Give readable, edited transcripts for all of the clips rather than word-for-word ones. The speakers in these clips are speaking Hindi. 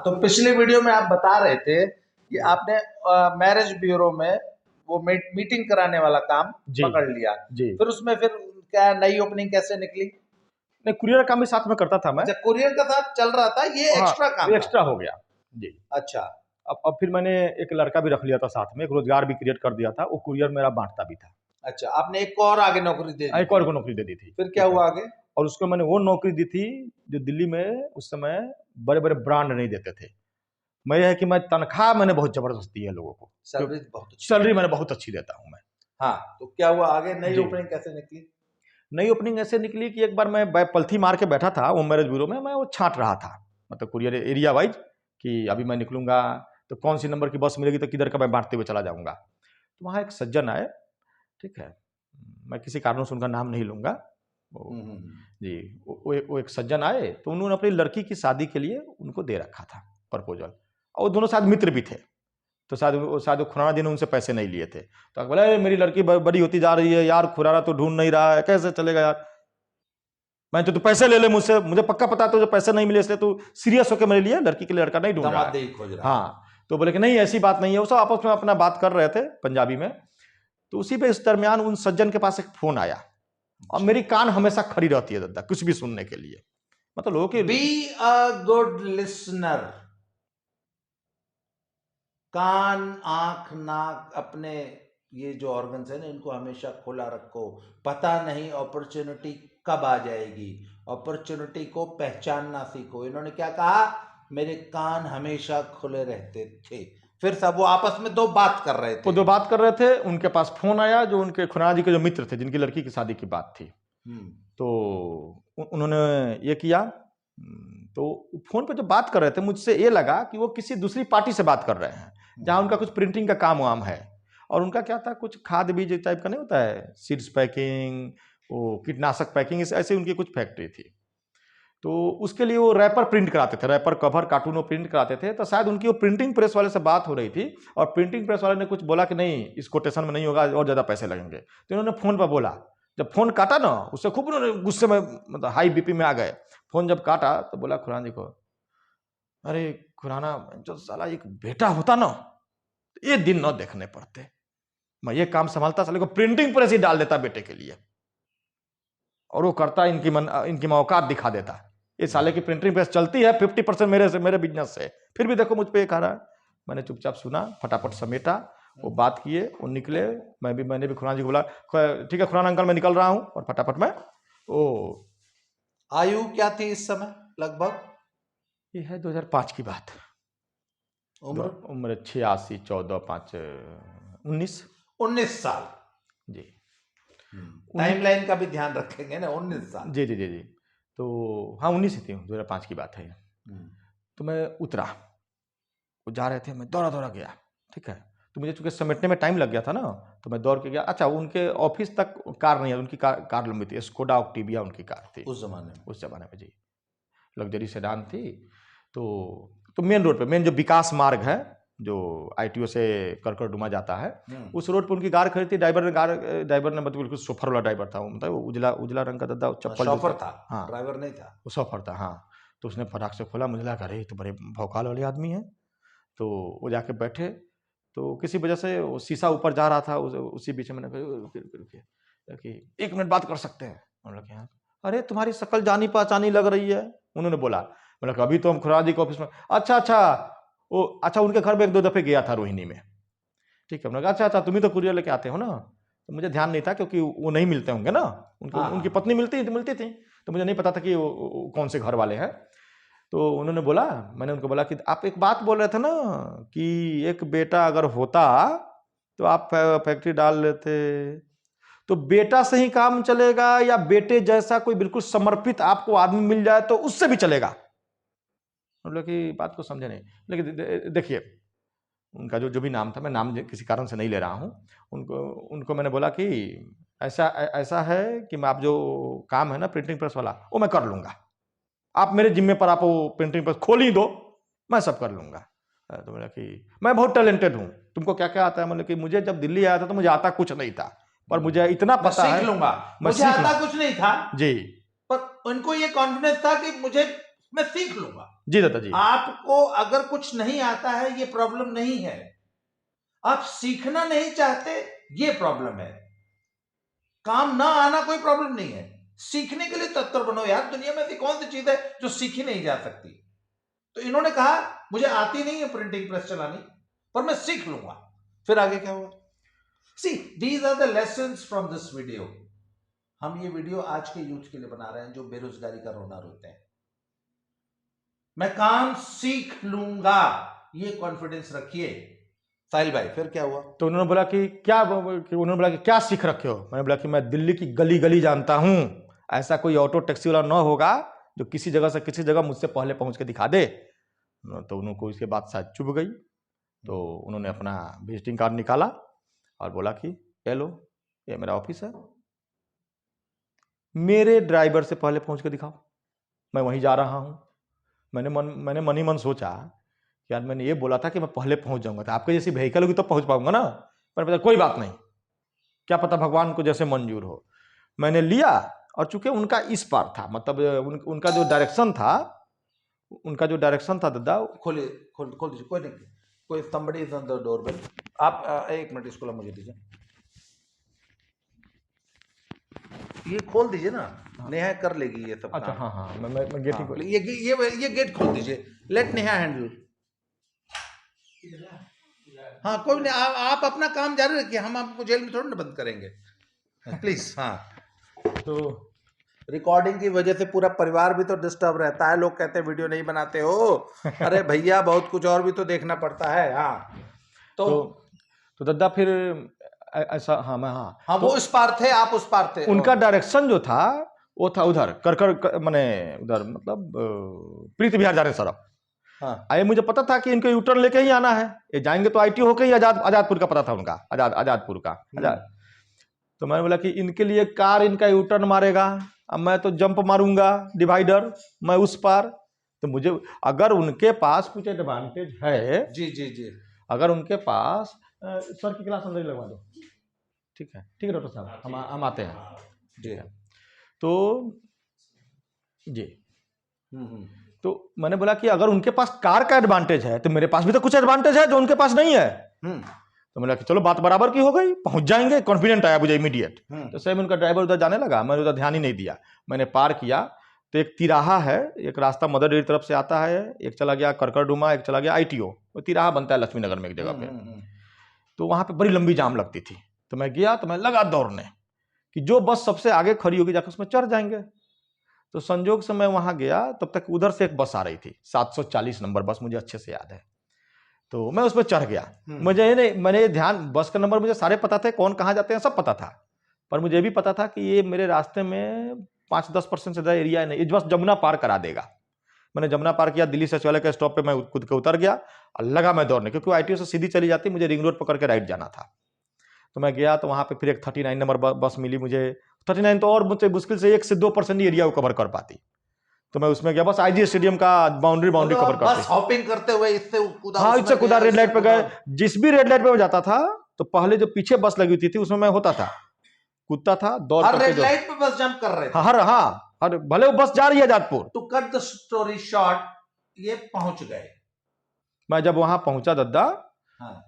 तो पिछले वीडियो में आप बता रहे थे कि आपने मैरिज ब्यूरो में वो मीटिंग कराने वाला काम पकड़ लिया जी। फिर उसमें फिर क्या नई ओपनिंग कैसे निकली? नहीं, कुरियर का काम भी साथ में करता था मैं। अच्छा, कुरियर का साथ चल रहा था, ये एक्स्ट्रा काम एक्स्ट्रा हो गया जी। अच्छा, अब फिर मैंने एक लड़का भी रख लिया था साथ में, एक रोजगार भी क्रिएट कर दिया था, वो कुरियर मेरा बांटता भी था। अच्छा, आपने एक को और आगे नौकरी दे दी? एक और को नौकरी दे दी थी। फिर क्या हुआ आगे? और उसको मैंने वो नौकरी दी थी जो दिल्ली में उस समय बड़े बड़े ब्रांड नहीं देते थे। मैं यह है कि मैं तनख्वाह मैंने बहुत जबरदस्त दी है लोगों को, सैलरी मैंने बहुत अच्छी देता हूँ मैं। हाँ, तो क्या हुआ आगे? नई ओपनिंग कैसे निकली? नई ओपनिंग ऐसे निकली कि एक बार मैं पलथी मार के बैठा था वो मैरिज ब्यूरो में, मैं वो छांट रहा था, मतलब कुरियर एरिया वाइज कि अभी मैं निकलूंगा तो कौन सी नंबर की बस मिलेगी तो किधर का मैं बांटते हुए चला जाऊंगा। तो वहाँ एक सज्जन आए, ठीक है, मैं किसी कारणों से उनका नाम नहीं लूंगा, जी, वो एक सज्जन आए तो उन्होंने अपनी लड़की की शादी के लिए उनको दे रखा था प्रपोजल, और वो दोनों शायद मित्र भी थे, तो शायद खुराना जी ने उनसे पैसे नहीं लिए थे। तो बोला मेरी लड़की बड़ी होती जा रही है यार, खुराना तो ढूंढ नहीं रहा है, कैसे चलेगा यार, मैं तो तू पैसे ले ले मुझसे, मुझे पक्का पता तुझे पैसे नहीं मिले इसलिए तू सीरियस होकर मेरे लिए लड़की के लिए लड़का नहीं ढूंढ रहा है। हाँ, तो बोले कि नहीं ऐसी बात नहीं है, वो सब आपस में अपना बात कर रहे थे पंजाबी में। तो उसी पे इस दरमियान उन सज्जन के पास एक फोन आया, और मेरी कान हमेशा खड़ी रहती है दादा कुछ भी सुनने के लिए, मतलब लोगों की बी अ गुड लिसनर, कान आंख नाक अपने ये जो ऑर्गन्स है ना इनको हमेशा खुला रखो, पता नहीं अपॉर्चुनिटी कब आ जाएगी, अपॉर्चुनिटी को पहचानना सीखो। इन्होंने क्या कहा? मेरे कान हमेशा खुले रहते थे। फिर सब वो आपस में दो बात कर रहे थे, उनके पास फोन आया, जो उनके खुराना जी के जो मित्र थे जिनकी लड़की की शादी की बात थी, तो उन्होंने ये किया, तो फोन पे जो बात कर रहे थे मुझसे ये लगा कि वो किसी दूसरी पार्टी से बात कर रहे हैं जहां उनका कुछ प्रिंटिंग का काम वाम है, और उनका क्या था कुछ खाद बीज टाइप का नहीं होता है, सीड्स पैकिंग, वो कीटनाशक पैकिंग, ऐसे उनकी कुछ फैक्ट्री थी। तो उसके लिए वो रैपर प्रिंट कराते थे, रैपर कवर कार्टून वो प्रिंट कराते थे। तो शायद उनकी वो प्रिंटिंग प्रेस वाले से बात हो रही थी, और प्रिंटिंग प्रेस वाले ने कुछ बोला कि नहीं इस कोटेशन में नहीं होगा और ज़्यादा पैसे लगेंगे। तो इन्होंने फ़ोन पर बोला, जब फ़ोन काटा ना उससे खूब उन्होंने गुस्से में, मतलब हाई बीपी में आ गए। फ़ोन जब काटा तो बोला खुराना जी को, अरे खुराना जो साला एक बेटा होता ना ये दिन न देखने पड़ते, मैं ये काम संभालता, साले को प्रिंटिंग प्रेस ही डाल देता बेटे के लिए, और वो करता इनकी औकात दिखा देता। ये साले की प्रिंटिंग प्रेस चलती है 50% मेरे बिजनेस से, फिर भी देखो मुझ पे एक आ रहा है। मैंने चुपचाप सुना, फटाफट समेटा, वो बात किए, वो निकले। मैंने भी खुराना जी को बोला ठीक है खुराना अंकल मैं निकल रहा हूँ, और फटाफट मैं वो। आयु क्या थी इस समय लगभग? ये है 2005 की बात। उम्र 86, 14, 5, 19 साल जी। टाइमलाइन का भी ध्यान रखेंगे ना, 19 साल जी। तो हाँ 19 ही थी, 2005 की बात है। तो मैं उतरा, वो जा रहे थे, मैं दौड़ा गया, ठीक है। तो मुझे चूंकि समेटने में टाइम लग गया था ना, तो मैं दौड़ के गया। अच्छा, उनके ऑफिस तक कार नहीं है, उनकी कार लंबी थी, स्कोडा ऑक्टिविया उनकी कार थी उस जमाने में जी, लग्जरी सेडान थी। तो मेन रोड पे, मेन जो विकास मार्ग है जो ITO से करकरडुमा जाता है, उस रोड पे उनकी कार खड़ी थी। ड्राइवर ने मतलब बिल्कुल सोफर वाला ड्राइवर था, मतलब उजला रंग का दद्दा चप्पल, शॉफर था, हाँ ड्राइवर नहीं था, वो शॉफर था, हाँ। तो उसने फटाक से खोला, मुझे लगा अरे तो बड़े भौकाल वाले आदमी हैं। तो वो जाके बैठे, तो किसी वजह से वो शीशा ऊपर जा रहा था, उसी बीच में मैंने कहा कि 1 मिनट बात कर सकते हैं? उन्होंने कहा अरे तुम्हारी शक्ल जानी पहचानी लग रही है। उन्होंने बोला, मैंने कहा अभी तो हम खुराना जी के ऑफिस में। अच्छा उनके घर में 1-2 दफे गया था रोहिणी में, ठीक है। मैंने कहा अच्छा तुम ही तो कुरियर लेके आते हो ना। तो मुझे ध्यान नहीं था क्योंकि वो नहीं मिलते होंगे ना, उनकी पत्नी मिलती थी, तो मुझे नहीं पता था कि वो कौन से घर वाले हैं। तो उन्होंने बोला, मैंने उनको बोला कि आप एक बात बोल रहे थे ना कि एक बेटा अगर होता तो आप फैक्ट्री डाल लेते, तो बेटा से ही काम चलेगा या बेटे जैसा कोई बिल्कुल समर्पित आपको आदमी मिल जाए तो उससे भी चलेगा? मतलब कि बात को समझे नहीं। लेकिन देखिए उनका जो भी नाम था, मैं नाम किसी कारण से नहीं ले रहा हूं, उनको मैंने बोला कि ऐसा है कि मैं आप जो काम है ना प्रिंटिंग प्रेस वाला वो मैं कर लूंगा, आप मेरे जिम्मे पर आप वो प्रिंटिंग प्रेस खोल ही दो, मैं सब कर लूंगा। तो बोला कि मैं बहुत टैलेंटेड हूँ, तुमको क्या क्या आता है? मतलब कि मुझे जब दिल्ली आया था तो मुझे आता कुछ नहीं था, पर मुझे इतना पता है सीख लूंगा, मुझे आता कुछ नहीं था जी, पर उनको ये कॉन्फिडेंस था कि मुझे मैं सीख लूंगा। जी दादा जी। आपको अगर कुछ नहीं आता है ये प्रॉब्लम नहीं है, आप सीखना नहीं चाहते ये प्रॉब्लम है। काम ना आना कोई प्रॉब्लम नहीं है, सीखने के लिए तत्पर बनो यार। दुनिया में ऐसी कौन सी चीज है जो सीखी नहीं जा सकती। तो इन्होंने कहा मुझे आती नहीं है प्रिंटिंग प्रेस चलानी, पर मैं सीख लूंगा। फिर आगे क्या हुआ? See these are the lessons from this video. हम ये वीडियो आज के यूथ के लिए बना रहे हैं जो बेरोजगारी का रोना रोते हैं। मैं काम सीख लूंगा, ये कॉन्फिडेंस रखिए। साहिल भाई फिर क्या हुआ? तो उन्होंने बोला कि क्या सीख रखे हो? मैंने बोला कि मैं दिल्ली की गली गली जानता हूं, ऐसा कोई ऑटो टैक्सी वाला ना होगा जो किसी जगह से किसी जगह मुझसे पहले पहुंच के दिखा दे। तो उनको इसके बाद शायद चुभ गई, तो उन्होंने अपना विजिटिंग कार्ड निकाला और बोला कि ये लो, ये मेरा ऑफिस है, मेरे ड्राइवर से पहले पहुंच के दिखाओ, मैं वहीं जा रहा हूं। मैंने मन ही मन सोचा कि यार मैंने ये बोला था कि मैं पहले पहुंच जाऊंगा, तो आपके जैसी व्हीकल होगी तो पहुंच पाऊंगा ना। पर पता कोई बात नहीं, क्या पता भगवान को जैसे मंजूर हो। मैंने लिया, और चूंकि उनका इस पार था, मतलब उनका जो डायरेक्शन था दादा। खोलिए, खोल दीजिए, कोई नहीं, कोई somebody is on the doorbell। आप एक मिनट इसको मुझे दीजिए, ये खोल दीजिए ना, नेहा कर लेगी ये सब अच्छा काम। हाँ, मैं गेट हाँ, ये गेट खोल दीजिए, लेट नेहा हैंडल। हाँ कोई नहीं, आप अपना काम जारी रखिए, हम आपको जेल में थोड़ी ना बंद करेंगे, प्लीज। हाँ, तो रिकॉर्डिंग की वजह से पूरा परिवार भी तो डिस्टर्ब रहता है। लोग कहते हैं वीडियो नहीं बनाते हो, अरे भैया बहुत कुछ और भी तो देखना पड़ता है। हाँ तो दादा फिर ऐसा, हाँ मैं, हाँ तो वो इस पार थे, आप उस पार थे। उनका डायरेक्शन जो था वो था उधर माने उधर, मतलब प्रीति विहार जाने सड़क। हाँ आए मुझे पता था कि इनको यूटर्न लेके ही आना है, ये जाएंगे तो आईटी होके ही आजादपुर का पता था उनका, आजादपुर का तो मैंने बोला कि इनके लिए कार इनका यूटर्न मारेगा, अब मैं तो जंप मारूंगा डिवाइडर, मैं उस पार। तो मुझे अगर उनके पास कुछ एडवांटेज है, जी जी जी, अगर उनके पास सर की क्लास अंदर ही लगवा दो, ठीक है डॉक्टर साहब, हम आते हैं जी। तो जी, तो मैंने बोला कि अगर उनके पास कार का एडवांटेज है तो मेरे पास भी तो कुछ एडवांटेज है जो उनके पास नहीं है। तो मैंने कि चलो बात बराबर की हो गई, पहुंच जाएंगे, कॉन्फिडेंट आया मुझे इमीडिएट। तो सही में उनका ड्राइवर उधर जाने लगा, मैंने उधर ध्यान ही नहीं दिया। मैंने पार किया तो एक तिराहा है, एक रास्ता मदर डेयरी तरफ से आता है, एक चला गया करकरडुमा, एक चला गया आईटीओ, वो तिराहा बनता है लक्ष्मी नगर में एक जगह पे। तो वहां पे बड़ी लंबी जाम लगती थी, तो मैं गया, तो मैं लगा दौड़ने कि जो बस सबसे आगे खड़ी होगी जाकर उसमें चढ़ जाएंगे। तो संजोग से मैं वहां गया, तब तक उधर से एक बस आ रही थी, 740 नंबर बस, मुझे अच्छे से याद है। तो मैं उसमें चढ़ गया। मुझे ये नहीं, मैंने ध्यान, बस का नंबर मुझे सारे पता थे, कौन कहाँ जाते हैं सब पता था, पर मुझे भी पता था कि ये मेरे रास्ते में 5-10% से ज़्यादा एरिया नहीं, बस जमुना पार करा देगा। मैंने जमुना पार किया, दिल्ली सचिवालय के स्टॉप पे मैं खुद के उतर गया और लगा मैं दौड़ने, क्योंकि आईटीओ से सीधी चली जाती, मुझे रिंग रोड पकड़ के राइट जाना था। तो मैं गया, तो वहां पे फिर एक 39 नंबर बस मिली मुझे। 39 तो और मुझसे मुश्किल से 1 से 2% एरिया को कवर कर पाती। तो मैं उसमें गया, बस आईजी स्टेडियम का बाउंड्री कवर करते, बस हॉपिंग करते हुए इससे कूदा, हाँ इससे कूदा, रेड लाइट पे गए। जिस भी रेड लाइट पे जाता था तो पहले जो पीछे बस लगी हुई थी उसमें मैं होता था, कूदता था, दौड़ हर करके रेड लाइट पे बस जंप कर रहे थे। हर भले वो बस जा रही है Azadpur. To cut the story short, ये पहुंच गए। मैं जब वहां पहुंचा दद्दा,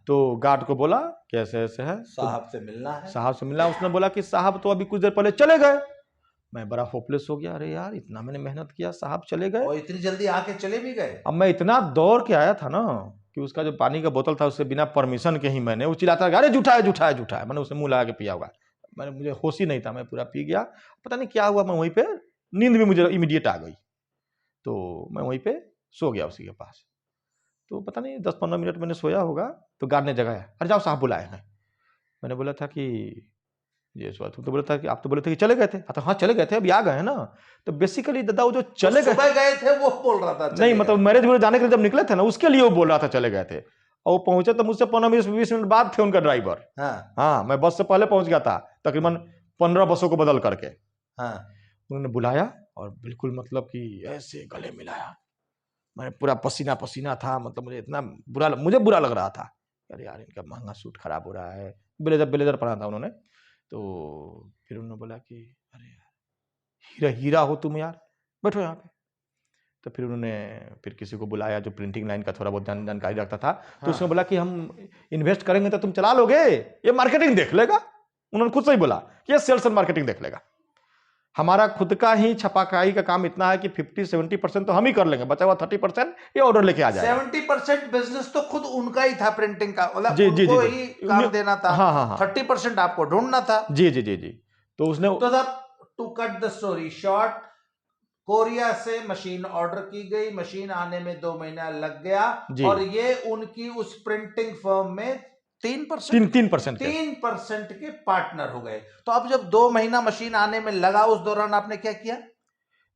तो गार्ड को बोला कि ऐसे ऐसे है, साहब से मिलना है। साहब से मिलना। उसने बोला कि साहब तो अभी कुछ देर पहले चले गए। मैं बड़ा होपलेस हो गया, अरे यार इतना मैंने मेहनत किया, साहब चले गए, और इतनी जल्दी आके चले भी गए। अब मैं इतना दौड़ के आया था ना कि उसका जो पानी का बोतल था उससे बिना परमिशन के ही मैंने, वो चिल्लाता अरे झूठा है झूठा है झूठा है, मैंने उसे मुंह लगा के पिया होगा। मुझे होश ही नहीं था, मैं पूरा पी गया, पता नहीं क्या हुआ, मैं वहीं पे नींद भी मुझे इमीडिएट आ गई। तो मैं वहीं पे सो गया उसी के पास। तो पता नहीं 10-15 मिनट मैंने सोया होगा, तो गार्ड ने जगाया, अरे जाओ साहब बुलाए हैं। मैंने बोला था कि ये तो बोला था कि आप तो बोले थे कि चले गए थे। अच्छा हाँ चले गए थे, अभी आ गए ना। तो बेसिकली दादा वो जो चले गए थे वो बोल रहा था, नहीं मतलब मैरिज में जाने के लिए जब निकले थे ना, उसके लिए वो बोल रहा था चले गए थे। और वो पहुंचे तो मुझसे 15-20 मिनट बाद थे उनका ड्राइवर। हाँ मैं बस से पहले पहुंच गया था, तकरीबन 15 बसों को बदल करके। उन्होंने बुलाया और बिल्कुल मतलब कि ऐसे गले मिलाया, मैं पूरा पसीना पसीना था, मतलब मुझे इतना मुझे बुरा लग रहा था, अरे यार इनका महंगा सूट खराब हो रहा है। ब्लेजर पहना था उन्होंने। तो फिर उन्होंने बोला कि अरे यार हीरा हो तुम यार, बैठो यहाँ पे। तो फिर उन्होंने फिर किसी को बुलाया जो प्रिंटिंग लाइन का थोड़ा बहुत जानकारी रखता था। तो हाँ। उसने बोला कि हम इन्वेस्ट करेंगे तो तुम चला लोगे, ये मार्केटिंग देख लेगा। उन्होंने खुद से ही बोला कि ये सेल्स एंड मार्केटिंग देख लेगा, हमारा खुद का ही छपाकाई का काम इतना है कि 50-70% तो हम ही कर लेंगे, बचा हुआ 30% ये ऑर्डर लेके आ जाएगा। 70% बिजनेस तो खुद उनका ही था, प्रिंटिंग का, मतलब जी जी जी उनको जी ही काम देना था। हाँ हाँ हाँ 30% आपको ढूंढना था। जी जी जी जी। तो उसने तो साहब, to cut the story short, Korea से मशीन ऑर्डर की गई, मशीन आने में 2 महीना लग गया, जी और ये उनकी उस प्रिंटिंग फर्म में 3% 3% के 3% के पार्टनर हो गए। तो अब जब 2 महीना मशीन आने में लगा, उस दौरान आपने क्या किया?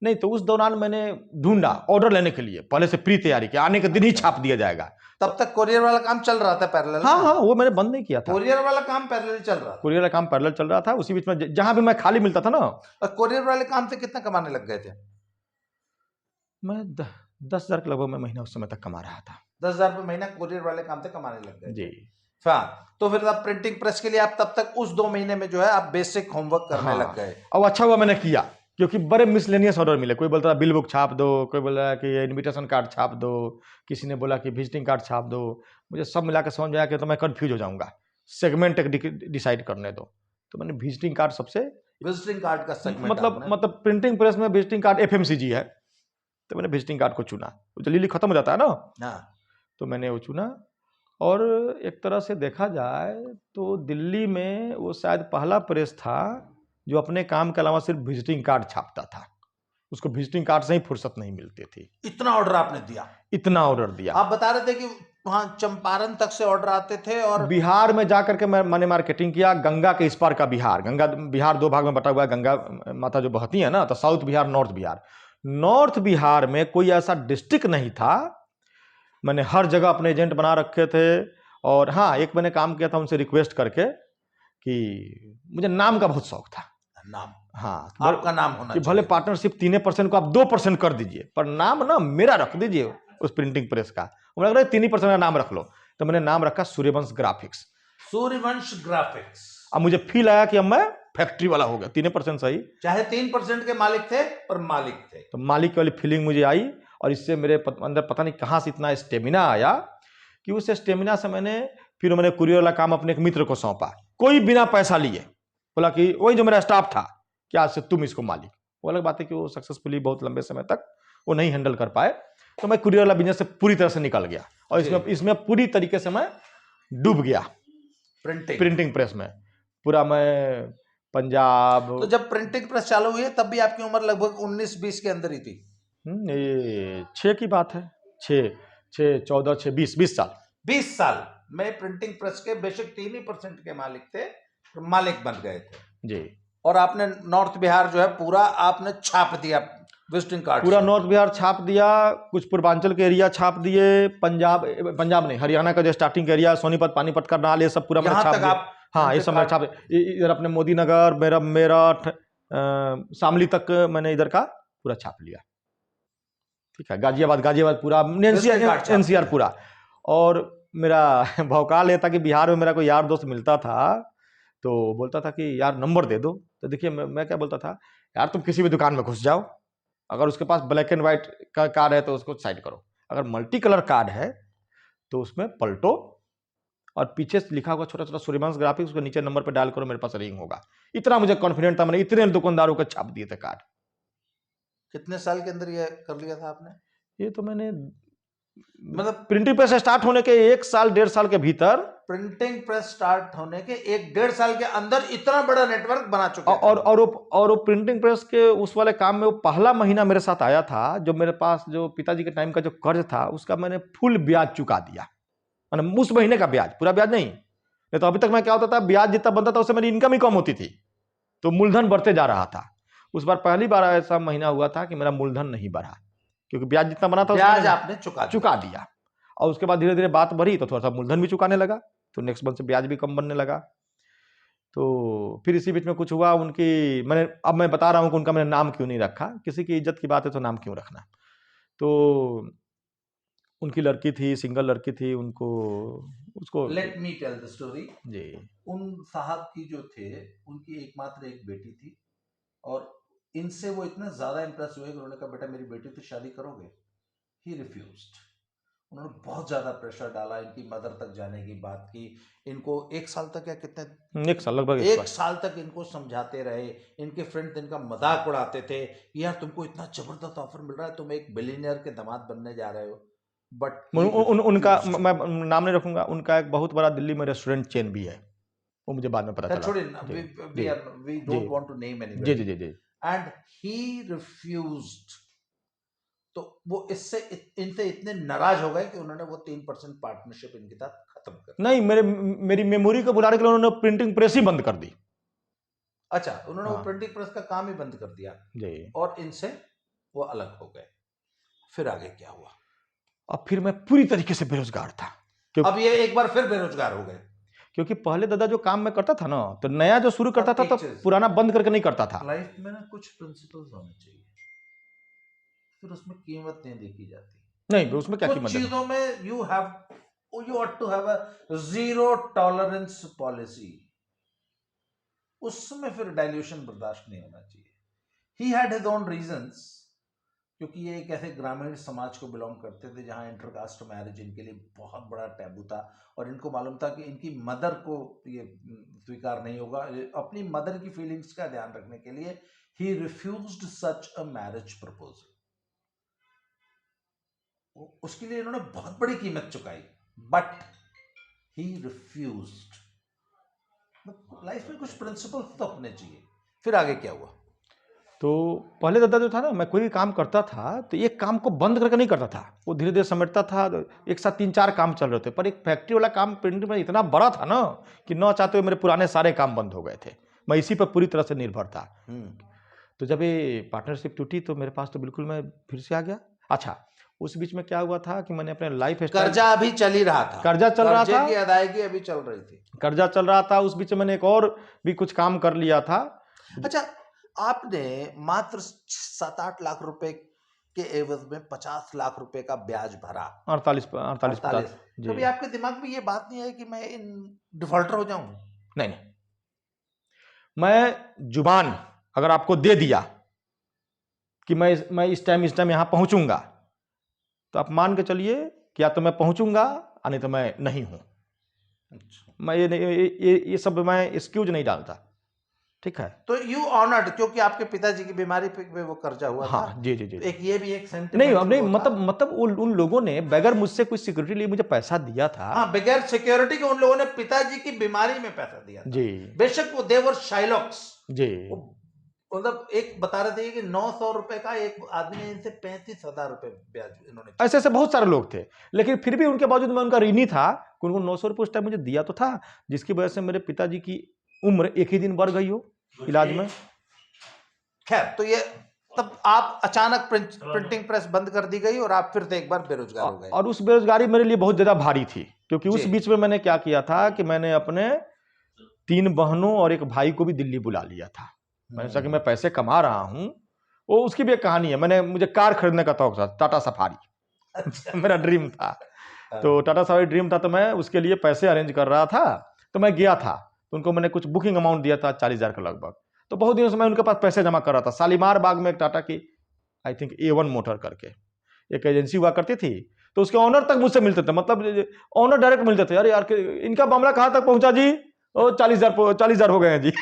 नहीं, तो उस दौरान मैंने ढूंढा ऑर्डर लेने के लिए, पहले से प्री तैयारी की, आने के दिन ही छाप दिया जाएगा। तब तक कोरियर वाला काम चल रहा था पैरेलल हाँ में? हाँ, वो मैंने बंद नहीं किया था, कोरियर वाला काम पैरेलल चल रहा था। कुरियर का काम पैरेलल चल रहा था। उसी बीच में जहां भी मैं खाली मिलता था ना, और कोरियर वाले काम से कितना कमाने लग गए थे? मैं 10,000 के लगभग मैं महीना उस समय तक कमा रहा था। 10,000 रुपये महीना कोरियर वाले काम से कमाने लग गए जी थे। हाँ, तो फिर आप प्रिंटिंग प्रेस के लिए आप तब तक उस 2 महीने में जो है आप बेसिक होमवर्क करने लग गए। अब अच्छा हुआ मैंने किया, क्योंकि बड़े मिसलेनियस ऑर्डर मिले। कोई बोलता था बिल बुक छाप दो, कोई बोला कि इनविटेशन कार्ड छाप दो, किसी ने बोला कि विजिटिंग कार्ड छाप दो। मुझे सब मिला के समझ में आया कि तो मैं कंफ्यूज हो जाऊंगा, सेगमेंट एक डिसाइड करने दो। तो मैंने विजिटिंग कार्ड सबसे, विजिटिंग कार्ड का सेगमेंट मतलब प्रिंटिंग प्रेस में विजिटिंग कार्ड FMCG है, तो मैंने विजिटिंग कार्ड को चुना। वो जल्दी खत्म हो जाता है ना, हाँ। तो मैंने वो चुना। और एक तरह से देखा जाए तो दिल्ली में वो शायद पहला प्रेस था जो अपने काम के अलावा सिर्फ विजिटिंग कार्ड छापता था। उसको विजिटिंग कार्ड से ही फुर्सत नहीं मिलती थी। इतना ऑर्डर आपने दिया? इतना ऑर्डर दिया। आप बता रहे थे कि वहां चंपारण तक से ऑर्डर आते थे, और बिहार में जाकर के मैंने मार्केटिंग किया। गंगा के इस पार का बिहार, गंगा बिहार 2 भाग में बटा हुआ है, गंगा माता जो बहती है ना, तो south Bihar, north Bihar. North Bihar में कोई ऐसा डिस्ट्रिक्ट नहीं था, मैंने हर जगह अपने एजेंट बना रखे थे। और हाँ, एक मैंने काम किया था उनसे रिक्वेस्ट करके कि मुझे नाम का बहुत शौक था। नाम? हाँ, आपका नाम होना कि भले पार्टनरशिप 3% को आप 2% कर दीजिए, पर नाम ना मेरा रख दीजिए उस प्रिंटिंग प्रेस का। मुझे लग रहा है 3% का नाम रख लो, तो मैंने नाम रखा सूर्यवंश ग्राफिक्स। सूर्यवंश ग्राफिक्स। अब मुझे फील आया कि अब मैं फैक्ट्री वाला हो गया, 3% सही। चाहे 3% के मालिक थे, पर मालिक थे। तो मालिक वाली फीलिंग मुझे आई, और इससे मेरे अंदर पता नहीं कहाँ से इतना स्टेमिना आया कि उस स्टेमिना से मैंने कुरियर वाला काम अपने एक मित्र को सौंपा, कोई बिना पैसा लिए। बोला कि वही जो मेरा स्टाफ था कि आज से तुम इसको मालिक। वो अलग बात है कि वो सक्सेसफुली बहुत लंबे समय तक वो नहीं हैंडल कर पाए। तो मैं कुरियर वाला बिजनेस से पूरी तरह से निकल गया, और इसमें पूरी तरीके से मैं डूब गया। प्रिंटिंग प्रेस में पूरा मैं पंजाब। तो जब प्रिंटिंग प्रेस चालू हुई है तब भी आपकी उम्र लगभग 19-20 के अंदर ही थी? ये 6 की बात है, 6, 14, 6, 20 साल। 20 साल में प्रिंटिंग प्रेस के बेशक 3% के मालिक थे, तो मालिक बन गए थे जी। और आपने नॉर्थ बिहार जो है पूरा आपने छाप दिया विजिटिंग कार्ड। पूरा नॉर्थ बिहार छाप दिया, कुछ पूर्वांचल के एरिया छाप दिए, पंजाब नहीं, हरियाणा का जो स्टार्टिंग का एरिया, सोनीपत, पानीपत का नाल, ये सब पूरा मैंने छाप दिया। हाँ, इस समय छाप, इधर अपने मोदी नगर, मेरठ, शामली तक मैंने इधर का पूरा छाप लिया। ठीक है, गाजियाबाद पूरा, NCR पूरा। और मेरा भौकाल ये था कि बिहार में मेरा कोई यार दोस्त मिलता था तो बोलता था कि यार नंबर दे दो। तो देखिए मैं क्या बोलता था, यार तुम किसी भी दुकान में घुस जाओ, अगर उसके पास ब्लैक एंड व्हाइट का कार्ड है तो उसको साइड करो, अगर मल्टी कलर कार्ड है तो उसमें पलटो, और पीछे लिखा होगा छोटा छोटा सूर्यवंश ग्राफिक्स, उसको नीचे नंबर पर डायल करो, मेरे पास रिंग होगा। इतना मुझे कॉन्फिडेंट था, मैंने इतने दुकानदारों को छाप दिए थे कार्ड। कितने साल के अंदर ये कर लिया था आपने? ये तो मैंने मतलब प्रिंटिंग प्रेस स्टार्ट होने के 1 साल 1.5 साल के भीतर, प्रिंटिंग प्रेस स्टार्ट होने के 1-1.5 साल के अंदर इतना बड़ा नेटवर्क बना चुके थे। और वो प्रिंटिंग प्रेस के उस वाले काम में वो पहला महीना मेरे साथ आया था, जो मेरे पास जो पिताजी के टाइम का जो कर्ज था उसका मैंने फुल ब्याज चुका दिया। मैंने उस महीने का ब्याज, पूरा ब्याज नहीं तो अभी तक मैं क्या होता था, ब्याज जितना बनता था उससे मेरी इनकम ही कम होती थी, तो मूलधन बढ़ते जा रहा था। उस बार पहली बार ऐसा महीना हुआ था कि मेरा मूलधन नहीं बढ़ा, क्योंकि ब्याज जितना बना था ब्याज आपने चुका दिया। और उसके बाद धीरे धीरे बात बढ़ी तो थोड़ा सा मूलधन भी चुकाने लगा, तो नेक्स्ट मंथ से ब्याज भी कम बनने लगा। तो फिर इसी बीच में कुछ हुआ, अब मैं बता रहा हूँ कि उनका मैंने नाम क्यों नहीं रखा, किसी की इज्जत की बात है तो नाम क्यों रखना। तो उनकी लड़की थी, सिंगल लड़की थी, उसको let me tell the story जी। उन साहब की जो थे उनकी एकमात्र एक बेटी थी, और इनसे वो इतना ज्यादा इंप्रेस हुए कि उन्होंने कहा बेटा मेरी बेटी तो शादी करोगे? ही रिफ्यूज्ड। उन्होंने बहुत ज्यादा प्रेशर डाला, इनकी मदर तक जाने की बात की, इनको 1 साल तक या कितने, 1 साल लगभग 1 साल तक इनको समझाते रहे। इनके फ्रेंड इनका मजाक उड़ाते थे कि यार तुमको इतना जबरदस्त ऑफर मिल रहा है, तुम एक बिलियनियर के दामाद बनने जा रहे हो, बट उनका मैं नाम नहीं रखूंगा, उनका एक बहुत बड़ा दिल्ली में रेस्टोरेंट चेन भी है, वो मुझे बाद में पता चला। छोड़िए, जी we don't want to name जी एनीबॉडी, जी जी जी। And he refused. तो वो इनसे इतने नाराज हो गए कि उन्होंने वो 3% पार्टनरशिप इनके साथ खत्म कर दी। नहीं, मेरी मेमोरी को बुलाने के लिए उन्होंने प्रिंटिंग प्रेस ही बंद कर दी। अच्छा, उन्होंने वो हाँ प्रिंटिंग प्रेस का काम ही बंद कर दिया जी। और इनसे वो अलग हो गए। फिर आगे क्या हुआ? अब फिर मैं पूरी तरीके से बेरोजगार था, अब ये एक बार फिर बेरोजगार हो गए, क्योंकि पहले दादा जो काम मैं करता था ना, तो नया जो शुरू करता था तो पुराना बंद करके नहीं करता था। लाइफ में ना कुछ प्रिंसिपल्स होने चाहिए, फिर उसमें कीमत नहीं देखी जाती। नहीं, उसमें क्या कुछ कीमत चीजों में you ought to have a zero tolerance policy, उसमें फिर डाइल्यूशन बर्दाश्त नहीं होना चाहिए। He had his own reasons, क्योंकि ये एक ऐसे ग्रामीण समाज को बिलोंग करते थे जहां इंटरकास्ट मैरिज इनके लिए बहुत बड़ा टैबू था, और इनको मालूम था कि इनकी मदर को ये स्वीकार नहीं होगा। अपनी मदर की फीलिंग्स का ध्यान रखने के लिए he refused such a marriage proposal. उसके लिए इन्होंने बहुत बड़ी कीमत चुकाई, बट ही रिफ्यूज्ड। लाइफ में कुछ प्रिंसिपल्स तो अपने चाहिए। फिर आगे क्या हुआ? तो पहले दादा जो था ना, मैं कोई भी काम करता था तो एक काम को बंद करके नहीं करता था, वो धीरे धीरे समेटता था। एक साथ 3-4 काम चल रहे थे, पर एक फैक्ट्री वाला काम प्रिंटिंग में इतना बड़ा था ना कि न चाहते हुए मेरे पुराने सारे काम बंद हो गए थे। मैं इसी पर पूरी तरह से निर्भर था। तो जब ये पार्टनरशिप टूटी तो मेरे पास तो बिल्कुल मैं फिर से आ गया। अच्छा, उस बीच में क्या हुआ था कि मैंने अपने लाइफ स्टाइल, कर्जा अभी चल ही रहा था, कर्जा चल रहा था, की अदायगी अभी चल रही थी, कर्जा चल रहा था। उस बीच में मैंने एक और भी कुछ काम कर लिया था। अच्छा, आपने मात्र 7-8 लाख रुपए के एवज में 50 लाख रुपए का ब्याज भरा। 48 कभी आपके दिमाग में ये बात नहीं आई कि मैं इन डिफॉल्टर हो जाऊं? नहीं, मैं जुबान अगर आपको दे दिया कि मैं इस टाइम यहां पहुंचूंगा, तो आप मान के चलिए कि या तो मैं पहुंचूंगा या नहीं तो मैं नहीं हूं। अच्छा। मैं ये सब मैं एक्सक्यूज नहीं डालता, ठीक है। तो यू ऑनर्ड, क्योंकि आपके पिताजी की बीमारी पे वो कर्जा हुआ हाँ, था। जी जी जी। तो एक ये भी एक नहीं, सेंटिमेंट नहीं, मतलब उन लोगों ने बगैर मुझसे कुछ सिक्योरिटी लिए मुझे पैसा दिया था। हाँ, बगैर सिक्योरिटी के उन लोगों ने पिताजी की बीमारी में पैसा दिया था। जी, बेशक वो देवर शाइलॉक्स जी। मतलब एक बता रहे थे कि 900 रुपए का एक आदमी ने इनसे 35,000 रुपए ब्याज इन्होंने। ऐसे ऐसे बहुत सारे लोग थे, लेकिन फिर भी उनके बावजूद मैं उनका ऋणी था। उनको 900 रुपये उस टाइम मुझे दिया तो था, जिसकी वजह से मेरे पिताजी की उम्र एक ही दिन बढ़ गई हो इलाज में। खैर, तो ये तब आप अचानक प्रिंटिंग प्रेस बंद कर दी गई और आप फिर से एक बार बेरोजगार हो गए। और उस बेरोजगारी मेरे लिए बहुत ज्यादा भारी थी, क्योंकि उस बीच में मैंने क्या किया था कि मैंने अपने 3 बहनों और एक भाई को भी दिल्ली बुला लिया था। मैंने सोचा कि मैं पैसे कमा रहा हूं, वो उसकी भी एक कहानी है। मुझे कार खरीदने का शौक था, टाटा सफारी मेरा ड्रीम था। तो टाटा सफारी ड्रीम था, तो मैं उसके लिए पैसे अरेंज कर रहा था। तो मैं गया था, तो उनको मैंने कुछ बुकिंग अमाउंट दिया था 40,000 के लगभग। तो बहुत दिनों से मैं उनके पास पैसे जमा कर रहा था। शालीमार बाग में एक टाटा की आई थिंक A1 मोटर करके एक एजेंसी हुआ करती थी, तो उसके ऑनर तक मुझसे मिलते थे। मतलब ऑनर डायरेक्ट मिलते थे, अरे यार इनका मामला कहाँ तक पहुंचा जी? 40,000 हो गए हैं जी।